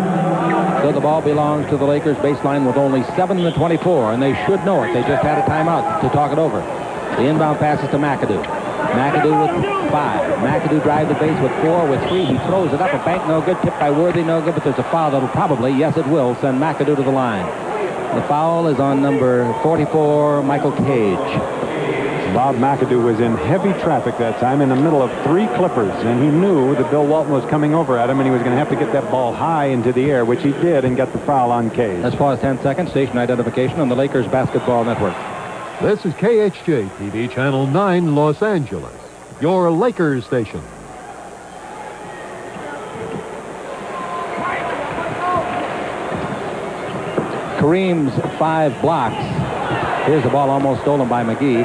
So the ball belongs to the Lakers baseline with only 7 in the 24, and they should know it. They just had a timeout to talk it over. The inbound passes to McAdoo. McAdoo with 5. McAdoo drives the base with 4, with 3. He throws it up a bank, no good. Tipped by Worthy, no good. But there's a foul that'll probably, yes it will, send McAdoo to the line. The foul is on number 44, Michael Cage. Bob McAdoo was in heavy traffic that time in the middle of 3 Clippers, and he knew that Bill Walton was coming over at him, and he was going to have to get that ball high into the air, which he did, and get the foul on Cage. Let's pause 10 seconds. Station identification on the Lakers Basketball Network. This is KHJ TV Channel 9, Los Angeles, your Lakers station. Kareem's 5 blocks. Here's the ball almost stolen by McGee.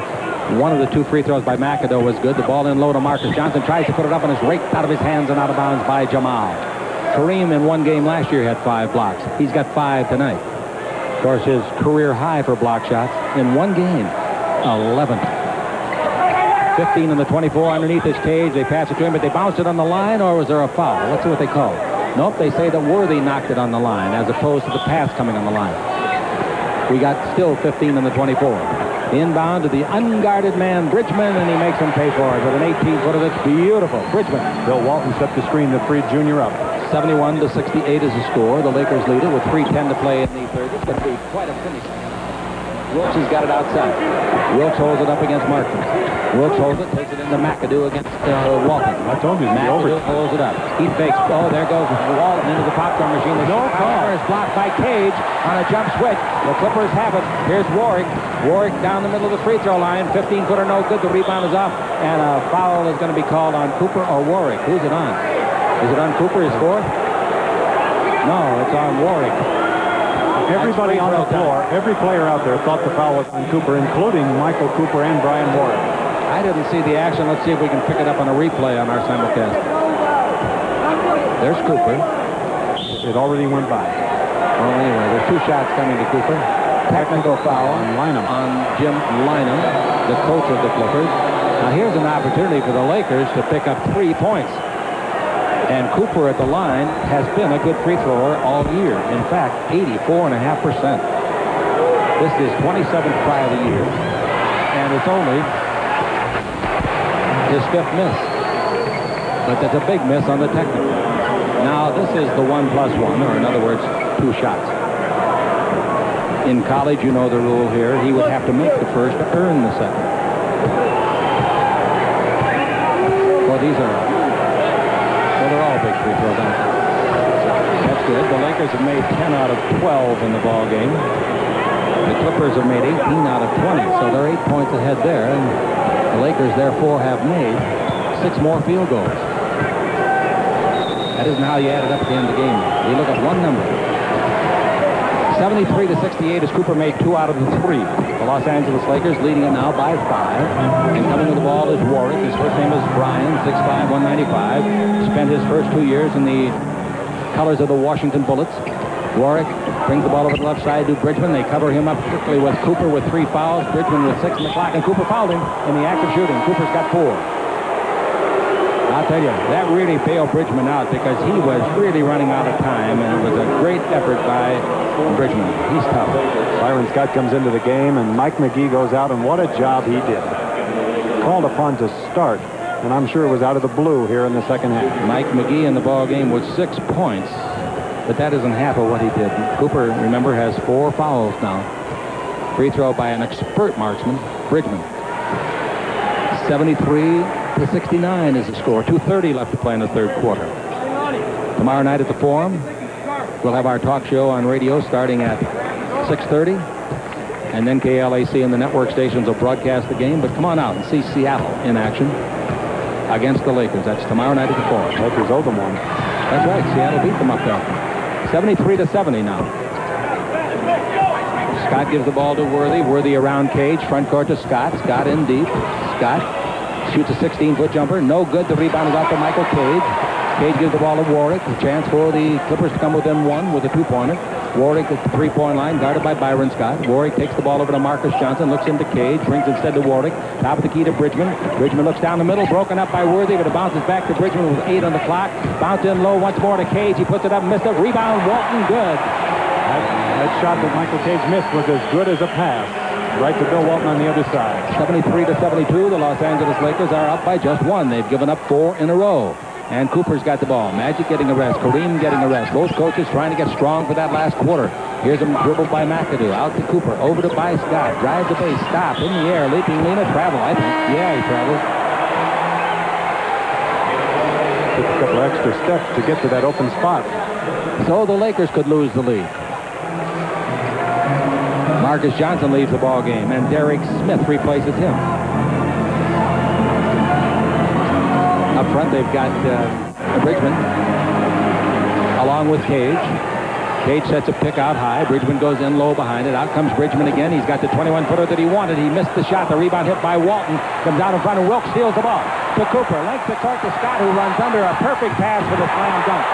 One of the 2 free throws by McAdoo was good. The ball in low to Marcus Johnson. Tries to put it up and is raked out of his hands and out of bounds by Jamal. Kareem in one game last year had 5 blocks. He's got 5 tonight. Of course, his career high for block shots in one game, 11. 15 in the 24 underneath his Cage. They pass it to him, but they bounced it on the line, or was there a foul? Let's see what they call. Nope, they say that Worthy knocked it on the line as opposed to the pass coming on the line. We got still 15 in the 24. Inbound to the unguarded man, Bridgman, and he makes him pay for it with an 18-footer that's beautiful. Bridgman. Bill Walton set the screen to free Junior up. 71 to 68 is the score. The Lakers lead it with 3:10 to play in the 3rd. It's going to be quite a finish. Wilkes has got it outside. Wilkes holds it up against Martin. Wilkes holds it, takes it into McAdoo against Walton. I told you, McAdoo holds it up. He fakes. Oh, there goes Walton into the popcorn machine. The No call. is blocked by Cage on a jump switch. The Clippers have it. Here's Warwick. Warwick down the middle of the free throw line. 15-footer, no good. The rebound is off, and a foul is going to be called on Cooper or Warwick. Who's it on? Is it on Cooper, his fourth? No, it's on Warwick. Everybody on the floor, every player out there thought the foul was on Cooper, including Michael Cooper and Brian Warwick. I didn't see the action. Let's see if we can pick it up on a replay on our simulcast. There's Cooper. It already went by. Well, anyway, there's 2 shots coming to Cooper. Technical foul on Lynham. On Jim Lynham, the coach of the Clippers. Now here's an opportunity for the Lakers to pick up 3 points. And Cooper at the line has been a good free thrower all year. In fact, 84.5%. This is 27th try of the year. And it's only his 5th miss. But that's a big miss on the technical. Now, this is the 1+1, or in other words, 2 shots. In college, you know the rule here. He would have to make the first to earn the second. Well, they're all big free throws, aren't they? That's good. The Lakers have made 10 out of 12 in the ball game. The Clippers have made 18 out of 20, so they're 8 points ahead there. And the Lakers, therefore, have made 6 more field goals. That isn't how you add it up at the end of the game. We look at one number. 73-68 as Cooper made 2 out of the 3. The Los Angeles Lakers leading it now by 5. And coming to the ball is Warwick. His first name is Brian, 6'5", 195. Spent his first 2 years in the colors of the Washington Bullets. Warwick brings the ball over the left side to Bridgman. They cover him up quickly with Cooper with 3 fouls. Bridgman with 6 on the clock, and Cooper fouled him in the act of shooting. Cooper's got 4. I'll tell you, that really bailed Bridgman out because he was really running out of time, and it was a great effort by Bridgman. He's tough. Byron Scott comes into the game, and Mike McGee goes out, and what a job he did. Called upon to start, and I'm sure it was out of the blue here in the second half. Mike McGee in the ball game with 6 points, but that isn't half of what he did. Cooper, remember, has 4 fouls now. Free throw by an expert marksman, Bridgman. 73-69 is the score. 2:30 left to play in the third quarter. Tomorrow night at the Forum, we'll have our talk show on radio starting at 6:30, and then KLAC and the network stations will broadcast the game. But come on out and see Seattle in action against the Lakers. That's tomorrow night at the Forum. Lakers owe them one. That's right. Seattle beat them up there. 73-70 now. Scott gives the ball to Worthy. Worthy around Cage. Front court to Scott. Scott in deep. Scott shoots a 16-foot jumper. No good. The rebound is out to Michael Cage. Cage gives the ball to Warwick. A chance for the Clippers to come within 1 with a 2-pointer. Warwick at the 3-point line, guarded by Byron Scott. Warwick takes the ball over to Marcus Johnson, looks into Cage, brings instead to Warwick. Top of the key to Bridgman. Bridgman looks down the middle, broken up by Worthy, but it bounces back to Bridgman with 8 on the clock. Bounce in low once more to Cage. He puts it up, missed it. Rebound, Walton, good. That shot that Michael Cage missed was as good as a pass. Right to Bill Walton on the other side. 73-72. The Los Angeles Lakers are up by just 1. They've given up 4 in a row. And Cooper's got the ball. Magic getting a rest. Kareem getting a rest. Both coaches trying to get strong for that last quarter. Here's him dribbled by McAdoo. Out to Cooper. Over to by Scott. Drive the base. Stop. In the air. Leaping Lena. Travel, I think. Yeah, he traveled. Took a couple extra steps to get to that open spot. So the Lakers could lose the lead. Marcus Johnson leaves the ball game, and Derek Smith replaces him. Up front, they've got Bridgman, along with Cage. Cage sets a pick out high. Bridgman goes in low behind it. Out comes Bridgman again. He's got the 21-footer that he wanted. He missed the shot. The rebound hit by Walton. Comes out in front, and Wilkes steals the ball. To Cooper. Length the court to Scott, who runs under. A perfect pass for the slam dunk.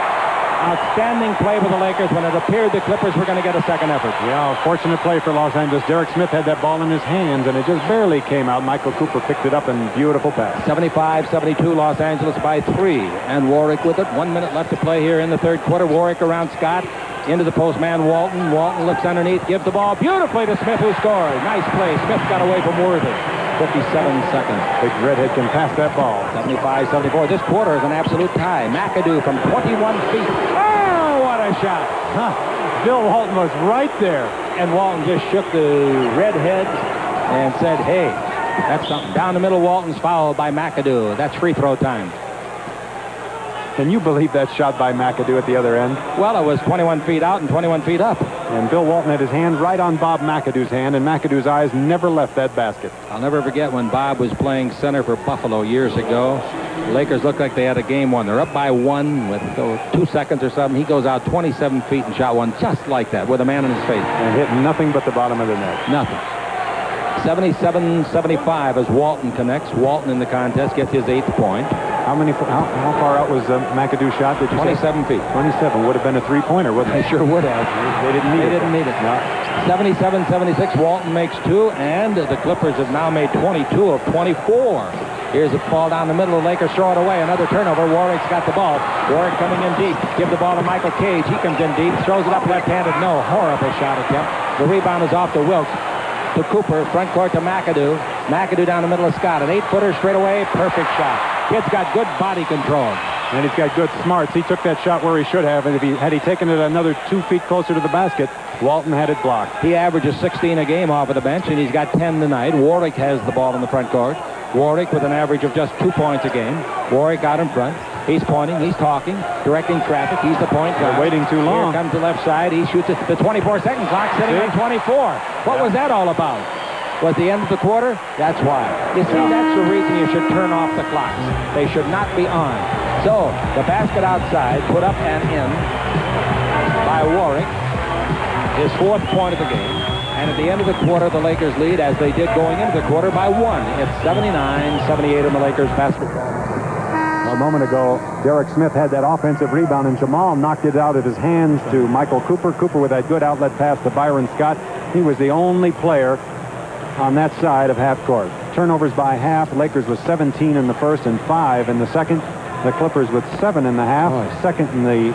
Outstanding play for the Lakers when it appeared the Clippers were going to get a second effort. Yeah, fortunate play for Los Angeles. Derek Smith had that ball in his hands, and it just barely came out. Michael Cooper picked it up, and beautiful pass. 75-72, Los Angeles by 3. And Warwick with it. 1 minute left to play here in the third quarter. Warwick around Scott. Into the postman, Walton. Walton looks underneath, gives the ball beautifully to Smith, who scores. Nice play. Smith got away from Worthy. 57 seconds. Big Redhead can pass that ball. 75-74. This quarter is an absolute tie. McAdoo from 21 feet. Oh, what a shot. Bill Walton was right there. And Walton just shook the red head and said, hey, that's something. Down the middle, Walton's fouled by McAdoo. That's free throw time. Can you believe that shot by McAdoo at the other end? Well, it was 21 feet out and 21 feet up. And Bill Walton had his hand right on Bob McAdoo's hand, and McAdoo's eyes never left that basket. I'll never forget when Bob was playing center for Buffalo years ago. The Lakers looked like they had a game won. They're up by 1 with 2 seconds or something. He goes out 27 feet and shot one just like that with a man in his face. And hit nothing but the bottom of the net. Nothing. 77-75 as Walton connects. Walton in the contest gets his 8th point. How far out was McAdoo's shot? Did you 27 say? feet. 27 would have been a three-pointer, wouldn't it? They sure would have. They didn't need it. No. 77-76. Walton makes 2, and the Clippers have now made 22 of 24. Here's a ball down the middle. The Lakers throw it away. Another turnover. Warwick's got the ball. Warwick coming in deep. Give the ball to Michael Cage. He comes in deep. Throws it up left-handed. No. Horrible shot attempt. The rebound is off to Wilkes. To Cooper. Front court to McAdoo. McAdoo down the middle of Scott. An 8-footer straight away. Perfect shot. Kid's got good body control. And he's got good smarts. He took that shot where he should have, and had he taken it another 2 feet closer to the basket, Walton had it blocked. He averages 16 a game off of the bench, and he's got 10 tonight. Warwick has the ball in the front court. Warwick with an average of just 2 points a game. Warwick out in front. He's pointing. He's talking. Directing traffic. He's the point guard. They're waiting too long. Here comes the left side. He shoots it. The 24-second clock sitting on 24. What was that all about? Was the end of the quarter? That's why. You see, that's the reason you should turn off the clocks. They should not be on. So, the basket outside, put up and in by Warwick. His 4th point of the game. And at the end of the quarter, the Lakers lead, as they did going into the quarter, by 1. It's 79-78 in the Lakers basketball. A moment ago, Derek Smith had that offensive rebound, and Jamal knocked it out of his hands to Michael Cooper. Cooper with that good outlet pass to Byron Scott. He was the only player on that side of half court. Turnovers by half. Lakers with 17 in the first and 5 in the second. The Clippers with 7 in the half. Second in the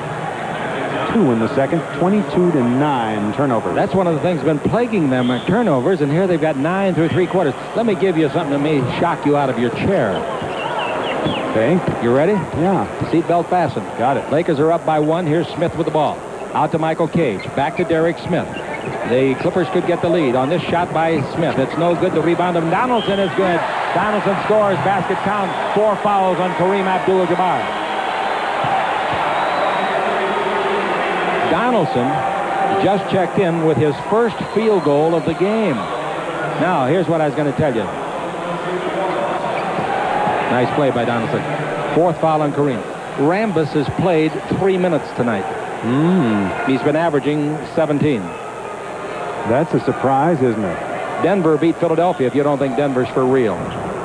2 in the second. 22-9 turnovers. That's one of the things that's been plaguing them, turnovers, and here they've got 9 through 3 quarters. Let me give you something that may shock you out of your chair. Okay. You ready? Yeah. Seatbelt fastened. Got it. Lakers are up by 1. Here's Smith with the ball. Out to Michael Cage. Back to Derek Smith. The Clippers could get the lead on this shot by Smith. It's no good. The rebound of Donaldson is good. Donaldson scores. Basket count. 4 fouls on Kareem Abdul-Jabbar. Donaldson just checked in with his first field goal of the game. Now, here's what I was going to tell you. Nice play by Donaldson. 4th foul on Kareem. Rambis has played 3 minutes tonight. He's been averaging 17. That's a surprise, isn't it? Denver beat Philadelphia, if you don't think Denver's for real.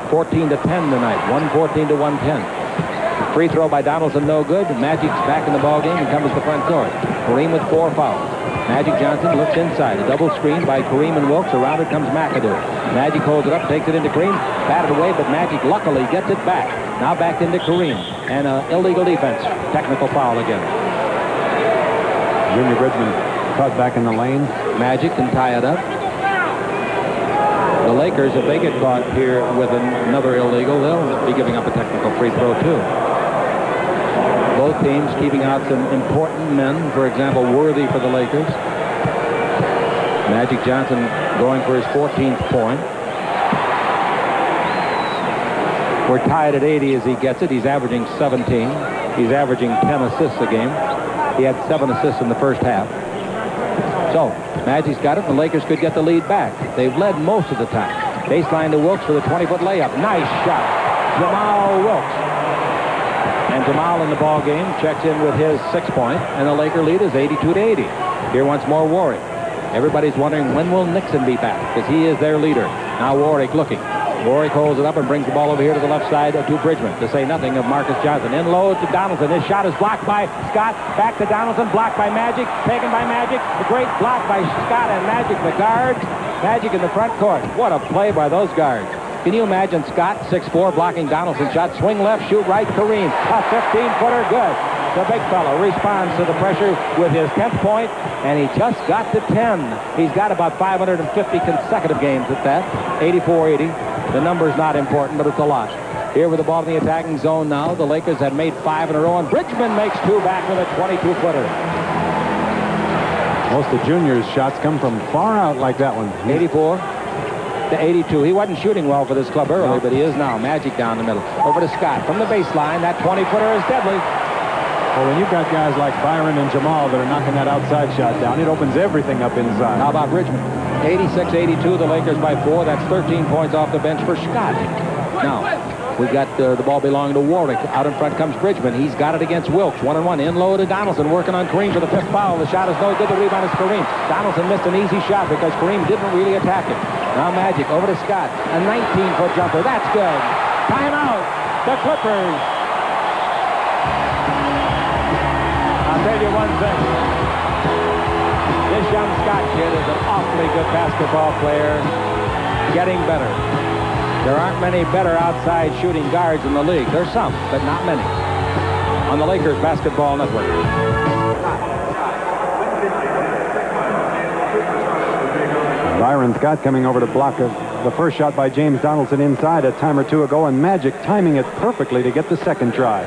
14-10 tonight. 114-110. Free throw by Donaldson, no good. Magic's back in the ballgame and comes to the front court. Kareem with 4 fouls. Magic Johnson looks inside. A double screen by Kareem and Wilkes. Around it comes McAdoo. Magic holds it up, takes it into Kareem. Batted away, but Magic luckily gets it back. Now back into Kareem. And illegal defense. Technical foul again. Junior Bridgman caught back in the lane. Magic can tie it up. The Lakers, if they get caught here with another illegal, they'll be giving up a technical free throw too. Both teams keeping out some important men. For example, Worthy for the Lakers. Magic Johnson going for his 14th point. We're tied at 80 as he gets it. He's averaging 17. He's averaging 10 assists a game. He had 7 assists in the first half. So, Magic's got it, and the Lakers could get the lead back. They've led most of the time. Baseline to Wilkes for the 20-foot layup. Nice shot. Jamal Wilkes. And Jamal in the ball game checks in with his 6 point, and the Laker lead is 82-80. Here once more Warwick. Everybody's wondering when will Nixon be back, because he is their leader. Now Warwick looking. Warwick holds it up and brings the ball over here to the left side to Bridgman, to say nothing of Marcus Johnson. In low to Donaldson. His shot is blocked by Scott. Back to Donaldson. Blocked by Magic. Taken by Magic. A great block by Scott and Magic, the guards. Magic in the front court. What a play by those guards. Can you imagine Scott, 6'4", blocking Donaldson's shot? Swing left, shoot right, Kareem. A 15-footer, good. The big fellow responds to the pressure with his 10th point, and he just got to 10. He's got about 550 consecutive games at that. 84-80. The number's not important, but it's a lot. Here with the ball in the attacking zone now. The Lakers have made 5 in a row, and Bridgman makes 2 back with a 22-footer. Most of Junior's shots come from far out like that one. 84 to 82. He wasn't shooting well for this club early, but he is now. Magic down the middle. Over to Scott from the baseline. That 20-footer is deadly. Well, when you've got guys like Byron and Jamal that are knocking that outside shot down, it opens everything up inside. How about Bridgman? 86-82, the Lakers by 4. That's 13 points off the bench for Scott. Now, we've got the ball belonging to Warwick. Out in front comes Bridgman. He's got it against Wilkes. 1-on-1. In low to Donaldson. Working on Kareem for the 5th foul. The shot is no good. The rebound is Kareem. Donaldson missed an easy shot because Kareem didn't really attack it. Now Magic over to Scott. A 19-foot jumper. That's good. Timeout. The Clippers. I'll tell you one thing. This young Scott kid is an awfully good basketball player. Getting better. There aren't many better outside shooting guards in the league. There's some, but not many. On the Lakers Basketball Network. Byron Scott coming over to block the first shot by James Donaldson inside a time or two ago, and Magic timing it perfectly to get the second try.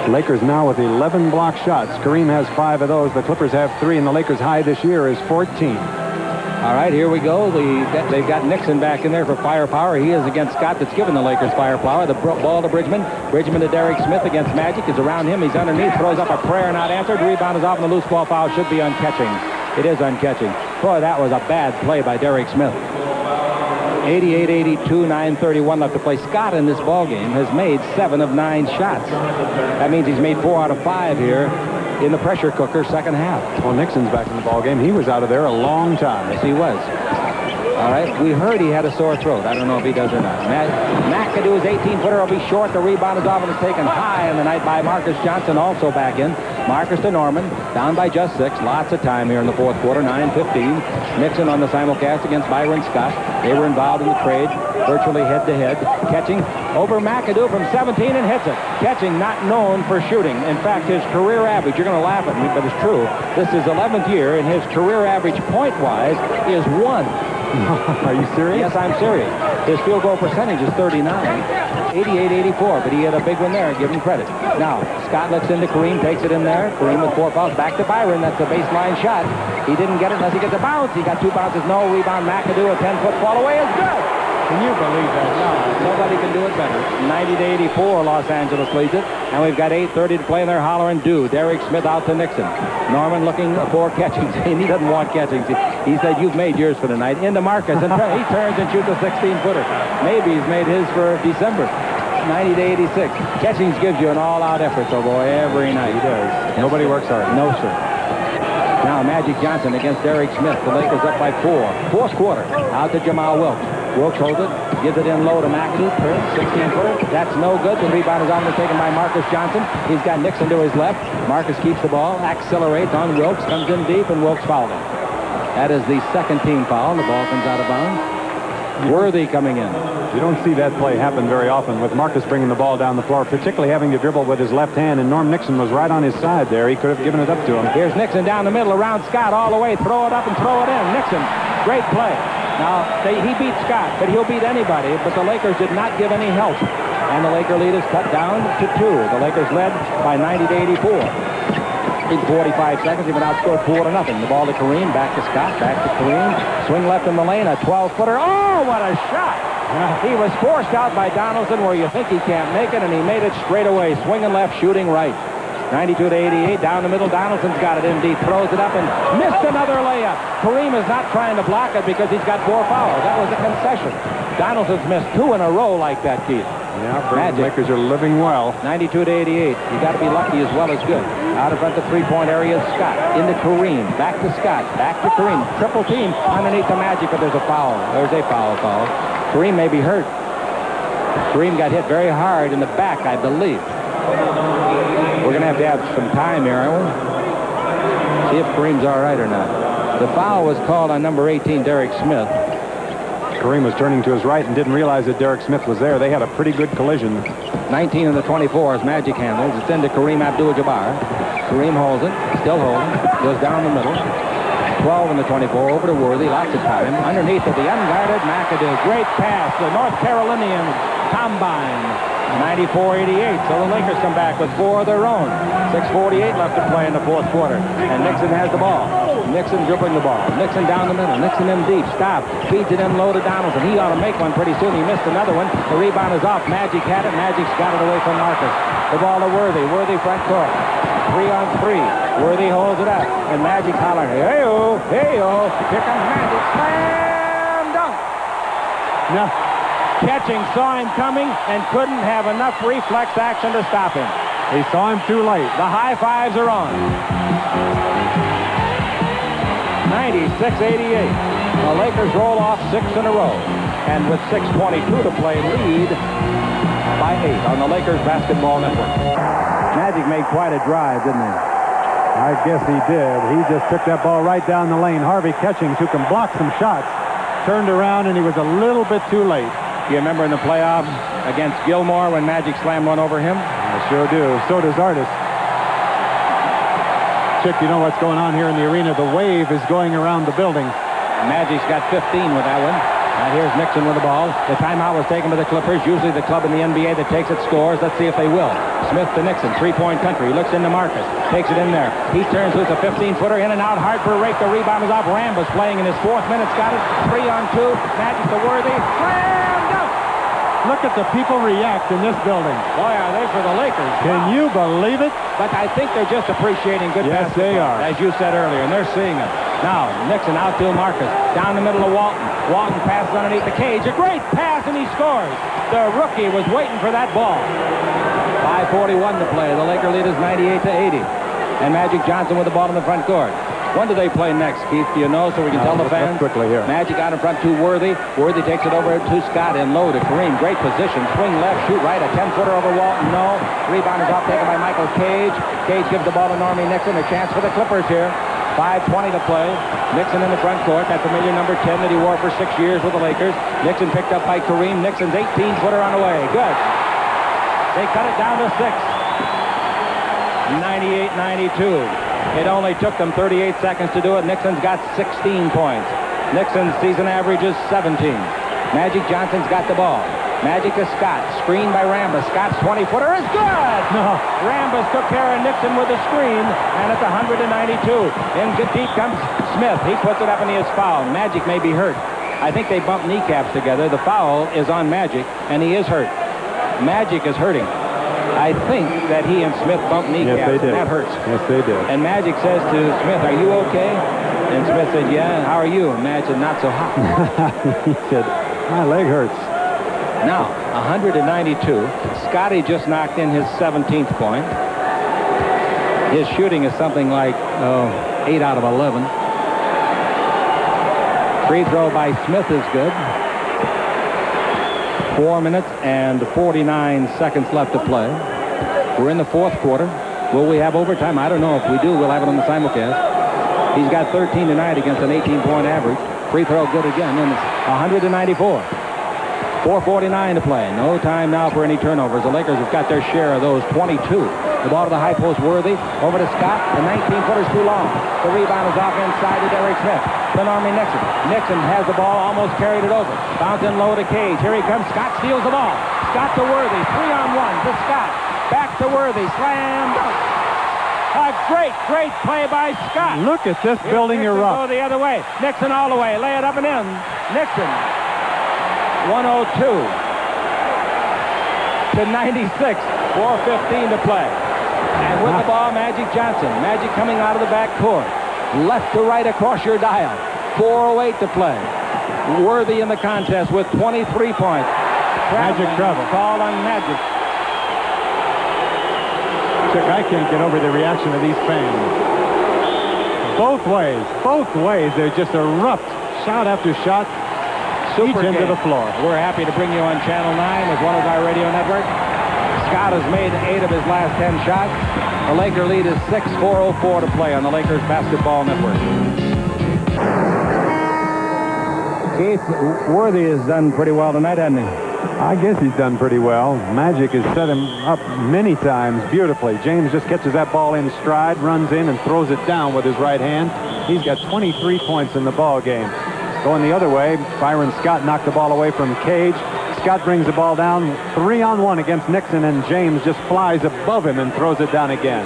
Lakers now with 11 block shots. Kareem has 5 of those. The Clippers have 3, and the Lakers' high this year is 14. All right, here we go. They've got Nixon back in there for firepower. He is against Scott. That's given the Lakers firepower. The ball to Bridgman. Bridgman to Derek Smith against Magic. Is around him. He's underneath. Throws up a prayer not answered. Rebound is off, and the loose ball foul should be on catching. It is on catching. Boy, that was a bad play by Derek Smith. 88-82, 9:31 left to play. Scott in this ball game has made 7 of 9 shots. That means he's made 4 out of 5 here in the pressure cooker second half. Well, Nixon's back in the ball game. He was out of there a long time. Yes, he was. All right, we heard he had a sore throat. I don't know if he does or not. McAdoo's 18-footer will be short. The rebound is off and is taken high in the night by Marcus Johnson, also back in. Marcus to Norman, down by just 6. Lots of time here in the fourth quarter, 9:15. Nixon on the simulcast against Byron Scott. They were involved in the trade, virtually head-to-head. Catching over McAdoo from 17 and hits it. Catching not known for shooting. In fact, his career average, you're going to laugh at me, but it's true. This is 11th year, and his career average point-wise is 1. Are you serious? Yes, I'm serious. His field goal percentage is 39. 88-84, but he had a big one there. Give him credit. Now, Scott looks into Kareem, takes it in there. Kareem with 4 fouls. Back to Byron. That's a baseline shot. He didn't get it unless he gets a bounce. He got 2 bounces. No rebound. McAdoo, a 10-foot fall away is good. Can you believe that? No, nobody can do it better. 90-84, Los Angeles leads it. And we've got 8:30 to play, and they're hollering, do. Derek Smith out to Nixon. Norman looking for catchings. He doesn't want catchings. He said, you've made yours for tonight. Into Marcus, and he turns and shoots a 16-footer. Maybe he's made his for December. 90-86. Catchings gives you an all-out effort, so boy, every night. He does. Nobody works hard. No, sir. Now Magic Johnson against Derek Smith. The Lakers up by 4. Fourth quarter. Out to Jamal Wilkes. Wilkes holds it. Gives it in low to McAdoo. 16-footer. That's no good. The rebound is on and taken by Marcus Johnson. He's got Nixon to his left. Marcus keeps the ball. Accelerates on Wilkes. Comes in deep, and Wilkes fouled him. That is the second team foul. The ball comes out of bounds. Worthy coming in. You don't see that play happen very often with Marcus bringing the ball down the floor, particularly having to dribble with his left hand, and Norm Nixon was right on his side there. He could have given it up to him. Here's Nixon down the middle around Scott all the way. Throw it up and throw it in. Nixon, great play. Now, he beat Scott, but he'll beat anybody, but the Lakers did not give any help. And the Laker lead is cut down to 2. The Lakers led by 90-84. In 45 seconds, he went outscored 4-0. The ball to Kareem, back to Scott, back to Kareem. Swing left in the lane, a 12-footer. Oh, what a shot! He was forced out by Donaldson where you think he can't make it, and he made it straight away. Swinging left, shooting right. 92-88, down the middle. Donaldson's got it in deep, throws it up, and missed another layup. Kareem is not trying to block it because he's got 4 fouls. That was a concession. Donaldson's missed 2 in a row like that, Keith. Yeah, the Lakers are living well. 92-88. You got to be lucky as well as good. Out in front the 3-point area is Scott. Into Kareem. Back to Scott. Back to Kareem. Triple team underneath the Magic, but there's a foul. There's a foul call. Kareem may be hurt. Kareem got hit very hard in the back, I believe. We're going to have some time here, aren't we? See if Kareem's all right or not. The foul was called on number 18, Derek Smith. Kareem was turning to his right and didn't realize that Derek Smith was there. They had a pretty good collision. 19 in the 24 as Magic handles. It's into Kareem Abdul-Jabbar. Kareem holds it. Still holding. Goes down the middle. 12 in the 24. Over to Worthy. Lots of time. Underneath of the unguarded McAdoo. Great pass. The North Carolinian Combine. 94-88. So the Lakers come back with 4 of their own. 6:48 left to play in the fourth quarter. And Nixon has the ball. Nixon dribbling the ball. Nixon down the middle. Nixon in deep. Stop. Feeds it in low to Donaldson. He ought to make one pretty soon. He missed another one. The rebound is off. Magic had it. Magic's got it away from Marcus. The ball to Worthy. Worthy front court. 3-on-3. Worthy holds it up. And Magic's hollering, hey-oh, hey-oh. Here comes Magic. Slam dunk. No. Catching, saw him coming, and couldn't have enough reflex action to stop him. He saw him too late. The high fives are on. 96-88. The Lakers roll off 6 in a row. And with 6:22 to play, lead by 8 on the Lakers Basketball Network. Magic made quite a drive, didn't he? I guess he did. He just took that ball right down the lane. Harvey catching, who can block some shots, turned around, and he was a little bit too late. You remember in the playoffs against Gilmore when Magic slammed one over him? I sure do. So does Artis. Chick, you know what's going on here in the arena? The wave is going around the building. Magic's got 15 with that one. Now here's Nixon with the ball. The timeout was taken by the Clippers, usually the club in the NBA that takes it scores. Let's see if they will. Smith to Nixon, three-point country. He looks into Marcus, takes it in there. He turns loose a 15-footer, in and out, hard for a rake. The rebound is off. Rambus playing in his 4th minute, got it. 3-on-2. Magic to Worthy. Slam dunk! Look at the people react in this building. Boy, are they for the Lakers. Can you believe it? But I think they're just appreciating good Yes, basketball, they are. as you said earlier, and they're seeing it. Now, Nixon out to Marcus. Down the middle of Walton. Walton passes underneath the cage. A great pass, and he scores. The rookie was waiting for that ball. 5:41 to play. The Laker lead is 98-80. And Magic Johnson with the ball in the front court. When do they play next, Keith? Do you know, so we can tell the fans? Quickly here. Magic out in front to Worthy. Worthy takes it over to Scott and low to Kareem. Great position. Swing left, shoot right. A 10-footer over Walton. No. Rebound is off, taken by Michael Cage. Cage gives the ball to Normie Nixon. A chance for the Clippers here. 5:20 to play. Nixon in the front court. That familiar number 10 that he wore for 6 years with the Lakers. Nixon picked up by Kareem. Nixon's 18-footer on the way. Good. They cut it down to 6. 98-92. It only took them 38 seconds to do it. Nixon's got 16 points. Nixon's season average is 17. Magic Johnson's got the ball. Magic to Scott. Screened by Rambus. Scott's 20-footer is good! No. Rambus took care of Nixon with a screen, and it's 192. In deep comes Smith. He puts it up and he is fouled. Magic may be hurt. I think they bumped kneecaps together. The foul is on Magic, and he is hurt. Magic is hurting. I think that he and Smith bumped kneecaps, Yes, they did. and that hurts. Yes, they did. And Magic says to Smith, "Are you okay?" And Smith said, "Yeah." "How are you?" And Magic said, "Not so hot." He said, my leg hurts. Now, 192. Scotty just knocked in his 17th point. His shooting is something like 8 out of 11. Free throw by Smith is good. 4 minutes and 49 seconds left to play. We're in the fourth quarter. Will we have overtime? I don't know. If we do, we'll have it on the simulcast. He's got 13 tonight against an 18-point average. Free throw good again, and it's 194. 4:49 to play. No time now for any turnovers. The Lakers have got their share of those, 22. The ball to the high post, Worthy. Over to Scott. The 19-footer's too long. The rebound is off inside to Derek Smith. To Normie Nixon. Nixon has the ball, almost carried it over. Bounce in low to Cage. Here he comes. Scott steals the ball. Scott to Worthy. 3-on-1 to Scott. Back to Worthy. Slam dunk. A great play by Scott. Look at this building Nixon erupt. go the other way. Nixon all the way. Lay it up and in. Nixon. 102 to 96. 4:15 to play. And with the ball, Magic Johnson. Magic coming out of the back court. Left to right across your dial. 4:08 to play. Worthy in the contest with 23 points. Magic trouble. Called on Magic. Chick, I can't get over the reaction of these fans. Both ways, they just erupt. Shot after shot. Each Super into game. the floor. We're happy to bring you on Channel 9 as well as our radio network. Scott has made 8 of his last 10 shots. The Laker lead is 6, 4:04 to play on the Lakers Basketball Network. Keith, Worthy has done pretty well tonight, hasn't he? I guess he's done pretty well. Magic has set him up many times beautifully. James just catches that ball in stride, runs in, and throws it down with his right hand. He's got 23 points in the ball game. Going the other way, Byron Scott knocked the ball away from Cage. Scott brings the ball down 3-on-1 against Nixon, and James just flies above him and throws it down again.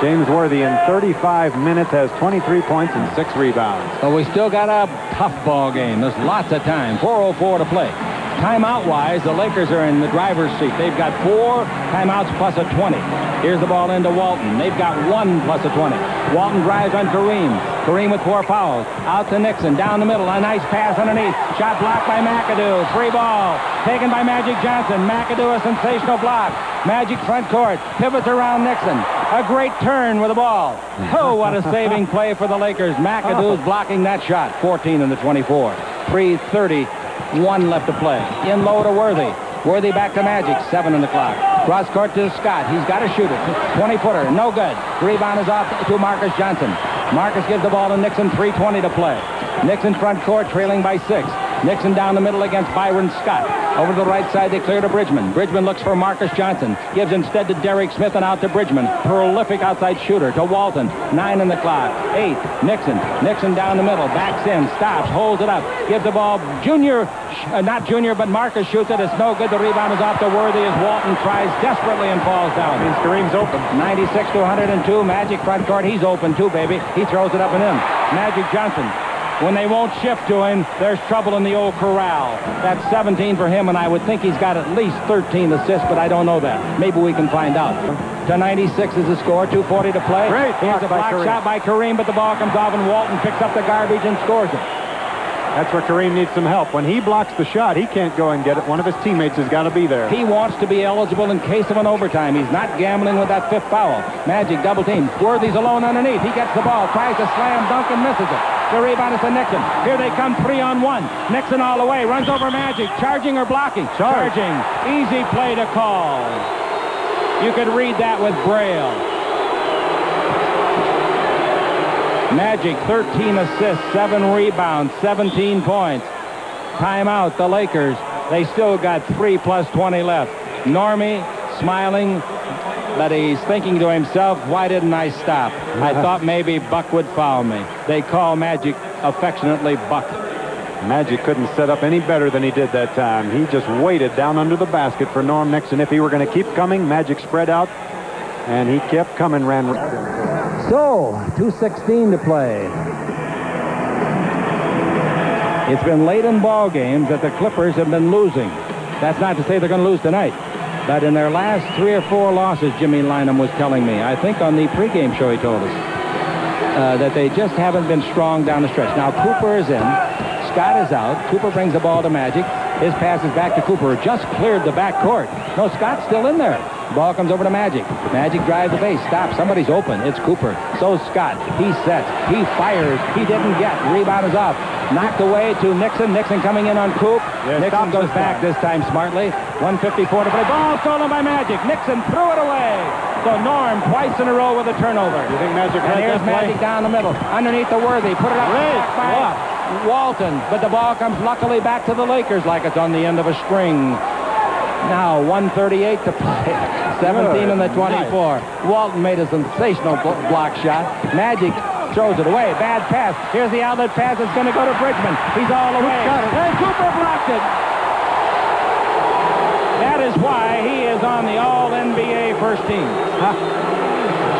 James Worthy in 35 minutes has 23 points and 6 rebounds. But we still got a tough ball game. There's lots of time. 4:04 to play. Timeout-wise, the Lakers are in the driver's seat. They've got 4 timeouts plus a 20. Here's the ball into Walton. They've got 1 plus a 20. Walton drives on Kareem. Kareem with 4 fouls. Out to Nixon. Down the middle. A nice pass underneath. Shot blocked by McAdoo. Free ball. Taken by Magic Johnson. McAdoo, a sensational block. Magic front court. Pivots around Nixon. A great turn with the ball. Oh, what a saving play for the Lakers. McAdoo's blocking that shot. 14 in the 24. 3:31 left to play. In low to Worthy. Worthy back to Magic. 7 on the clock. Cross court to Scott. He's got to shoot it. 20-footer. No good. Rebound is off to Marcus Johnson. Marcus gives the ball to Nixon. 3:20 to play. Nixon front court trailing by 6. Nixon down the middle against Byron Scott. Over to the right side, they clear to Bridgman. Bridgman looks for Marcus Johnson. Gives instead to Derek Smith and out to Bridgman. Prolific outside shooter to Walton. 9 on the clock. 8. Nixon. Nixon down the middle. Backs in. Stops. Holds it up. Gives the ball. Not Junior, but Marcus shoots it. It's no good. The rebound is off to Worthy as Walton tries desperately and falls down. Means Kareem's open. 96 to 102. Magic front court. He's open too, baby. He throws it up and in. Magic Johnson. When they won't shift to him, there's trouble in the old corral. That's 17 for him, and I would think he's got at least 13 assists, but I don't know that. Maybe we can find out. To 96 is the score, 2:40 to play. Great Here's a block shot by Kareem, but the ball comes off, and Walton picks up the garbage and scores it. That's where Kareem needs some help. When he blocks the shot, he can't go and get it. One of his teammates has got to be there. He wants to be eligible in case of an overtime. He's not gambling with that 5th foul. Magic double team. Worthy's alone underneath. He gets the ball, tries to slam dunk and misses it. The rebound is to Nixon. Here they come 3-on-1. Nixon all the way. Runs over Magic. Charging or blocking? Charging. Easy play to call. You could read that with Braille. Magic, 13 assists, 7 rebounds, 17 points. Timeout, the Lakers. They still got 3 plus 20 left. Normie smiling, but he's thinking to himself, why didn't I stop? I thought maybe Buck would foul me. They call Magic affectionately Buck. Magic couldn't set up any better than he did that time. He just waited down under the basket for Norm Nixon. If he were going to keep coming, Magic spread out, and he kept coming, ran. So, 2:16 to play. It's been late in ball games that the Clippers have been losing. That's not to say they're going to lose tonight. But in their last 3 or 4 losses, Jimmy Lynam was telling me, I think on the pregame show he told us, that they just haven't been strong down the stretch. Now Cooper is in. Scott is out. Cooper brings the ball to Magic. His pass is back to Cooper, who just cleared the back court. No, Scott's still in there. Ball comes over to Magic. Magic drives the base. Stops. Somebody's open. It's Cooper. So Scott. He sets. He fires. He didn't get. Rebound is off. Knocked away to Nixon. Nixon coming in on Coop. Yeah, Nixon goes back this time smartly. 1:54 to play. Ball stolen by Magic. Nixon threw it away. So Norm twice in a row with a turnover. You think Magic And read here's that play? Magic down the middle. Underneath the Worthy. Put it up. Great By Walton. But the ball comes luckily back to the Lakers like it's on the end of a string. Now 1:38 to play. 17 in the 24. Walton made a sensational block shot. Magic throws it away. Bad pass. Here's the outlet pass. It's going to go to Bridgman. He's all the way. And Cooper blocked it. That is why he is on the All-NBA first team.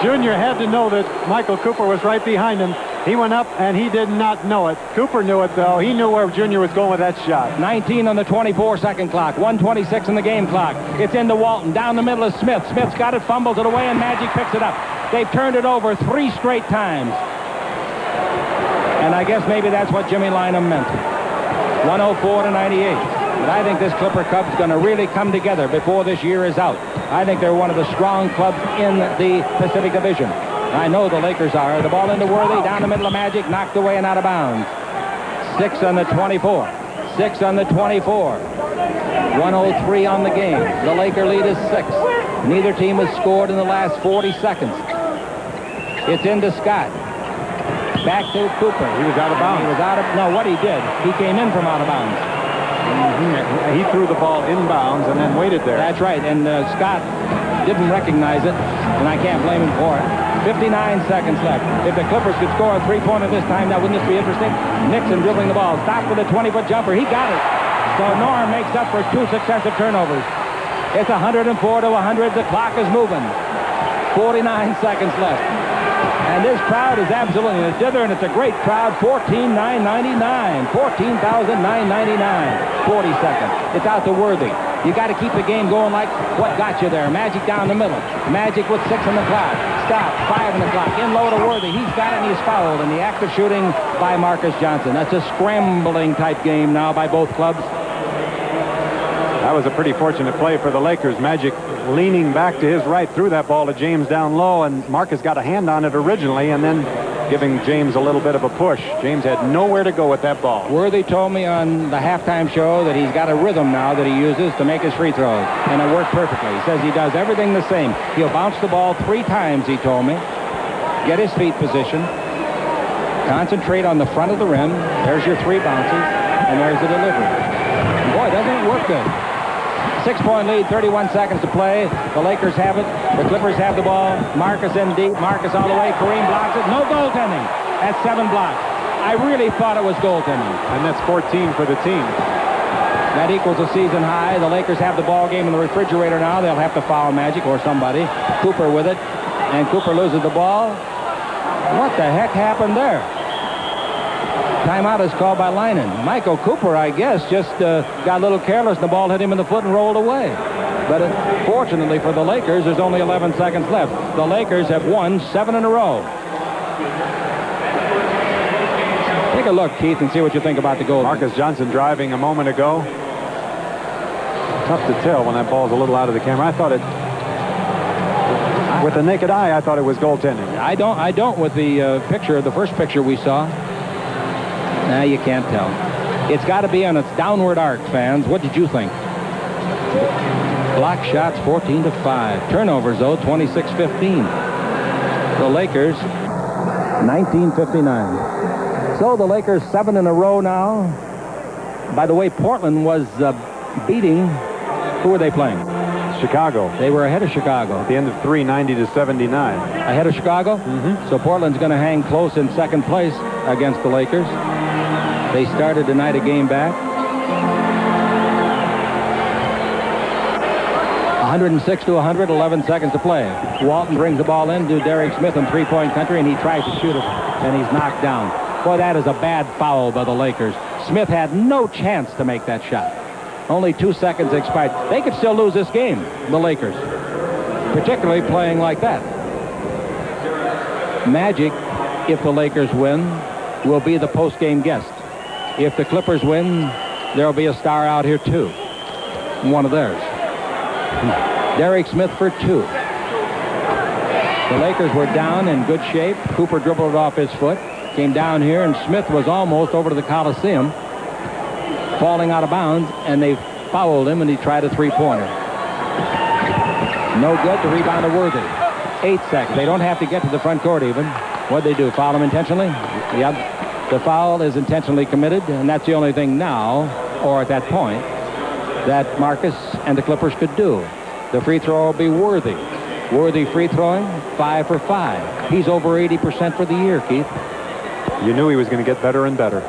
Junior had to know that Michael Cooper was right behind him. He went up, and he did not know it. Cooper knew it, though. He knew where Junior was going with that shot. 19 on the 24-second clock. 1:26 in the game clock. It's into Walton. Down the middle is Smith. Smith's got it, fumbles it away, and Magic picks it up. They've turned it over 3 straight times. And I guess maybe that's what Jimmy Lynam meant. 104 to 98. But I think this Clipper Cub's going to really come together before this year is out. I think they're one of the strong clubs in the Pacific Division. I know the Lakers are. The ball into Worthy, down the middle of Magic, knocked away and out of bounds. 6 on the 24. 6 on the 24. 103 on the game. The Laker lead is 6. Neither team has scored in the last 40 seconds. It's into Scott. Back to Cooper. He was out of bounds. What he did, he came in from out of bounds. He threw the ball inbounds and then waited there. That's right, and Scott didn't recognize it, and I can't blame him for it. 59 seconds left. If the Clippers could score a 3-pointer this time, now wouldn't this be interesting? Nixon dribbling the ball. Stopped with a 20-foot jumper. He got it. So Norm makes up for 2 successive turnovers. It's 104 to 100. The clock is moving. 49 seconds left. And this crowd is absolutely in a dither, and it's a great crowd. 14,999. 14,999. 40 seconds. It's out to Worthy. You got to keep the game going like what got you there. Magic down the middle. Magic with 6 on the clock. Stop. 5 on the clock. In low to Worthy. He's got it, and he's fouled. And the act of shooting by Marcus Johnson. That's a scrambling type game now by both clubs. That was a pretty fortunate play for the Lakers. Magic leaning back to his right, threw that ball to James down low, and Marcus got a hand on it originally, and then giving James a little bit of a push. James had nowhere to go with that ball. Worthy told me on the halftime show that he's got a rhythm now that he uses to make his free throws, and it worked perfectly. He says he does everything the same. He'll bounce the ball 3 times, he told me, get his feet positioned, concentrate on the front of the rim. There's your 3 bounces, and there's the delivery. And boy, doesn't it work good. 6-point lead, 31 seconds to play. The Lakers have it. The Clippers have the ball. Marcus in deep. Marcus all the way. Kareem blocks it. No goaltending. That's 7 blocks. I really thought it was goaltending. And that's 14 for the team. That equals a season high. The Lakers have the ball game in the refrigerator now. They'll have to foul Magic or somebody. Cooper with it. And Cooper loses the ball. What the heck happened there? Timeout is called by Lynan. Michael Cooper, I guess, just got a little careless and the ball hit him in the foot and rolled away. But fortunately for the Lakers, there's only 11 seconds left. The Lakers have won 7 in a row. Take a look, Keith, and see what you think about the goal. Marcus Johnson driving a moment ago. Tough to tell when that ball's a little out of the camera. I thought it, with the naked eye, I thought it was goaltending. I don't with the picture, the first picture we saw. Nah, you can't tell. It's got to be on its downward arc, fans. What did you think? Block shots, 14 to 5. Turnovers, though, 26-15. The Lakers, 19-59. So the Lakers 7 in a row now. By the way, Portland was beating. Who were they playing? Chicago. They were ahead of Chicago. At the end of 3, 90 to 79. Ahead of Chicago? Mm-hmm. So Portland's going to hang close in second place against the Lakers. They started tonight a game back. 106 to 100, 11 seconds to play. Walton brings the ball in to Derek Smith in 3-point country, and he tries to shoot it, and he's knocked down. Boy, that is a bad foul by the Lakers. Smith had no chance to make that shot. Only 2 seconds expired. They could still lose this game, the Lakers, particularly playing like that. Magic, if the Lakers win, will be the post-game guest. If the Clippers win, there'll be a star out here, too. One of theirs. Derek Smith for 2. The Lakers were down in good shape. Cooper dribbled it off his foot. Came down here, and Smith was almost over to the Coliseum, falling out of bounds, and they fouled him, and he tried a 3-pointer. No good. The rebound to Worthy. 8 seconds. They don't have to get to the front court even. What'd they do? Foul him intentionally? Yep. The foul is intentionally committed, and that's the only thing now, or at that point, that Marcus and the Clippers could do. The free throw will be Worthy. Worthy free throwing, 5 for 5. He's over 80% for the year, Keith. You knew he was going to get better and better.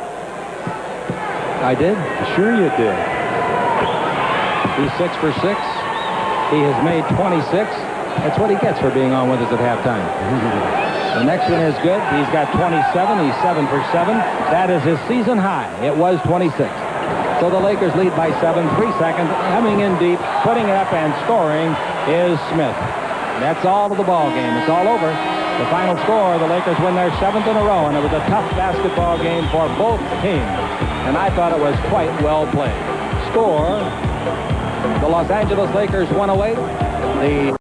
I did? Sure you did. He's 6 for 6. He has made 26. That's what he gets for being on with us at halftime. The next one is good. He's got 27. He's 7 for 7. That is his season high. It was 26. So the Lakers lead by 7. 3 seconds. Coming in deep, putting it up and scoring is Smith. That's all of the ball game. It's all over. The final score, the Lakers win their 7th in a row, and it was a tough basketball game for both teams. And I thought it was quite well played. Score, the Los Angeles Lakers 108. The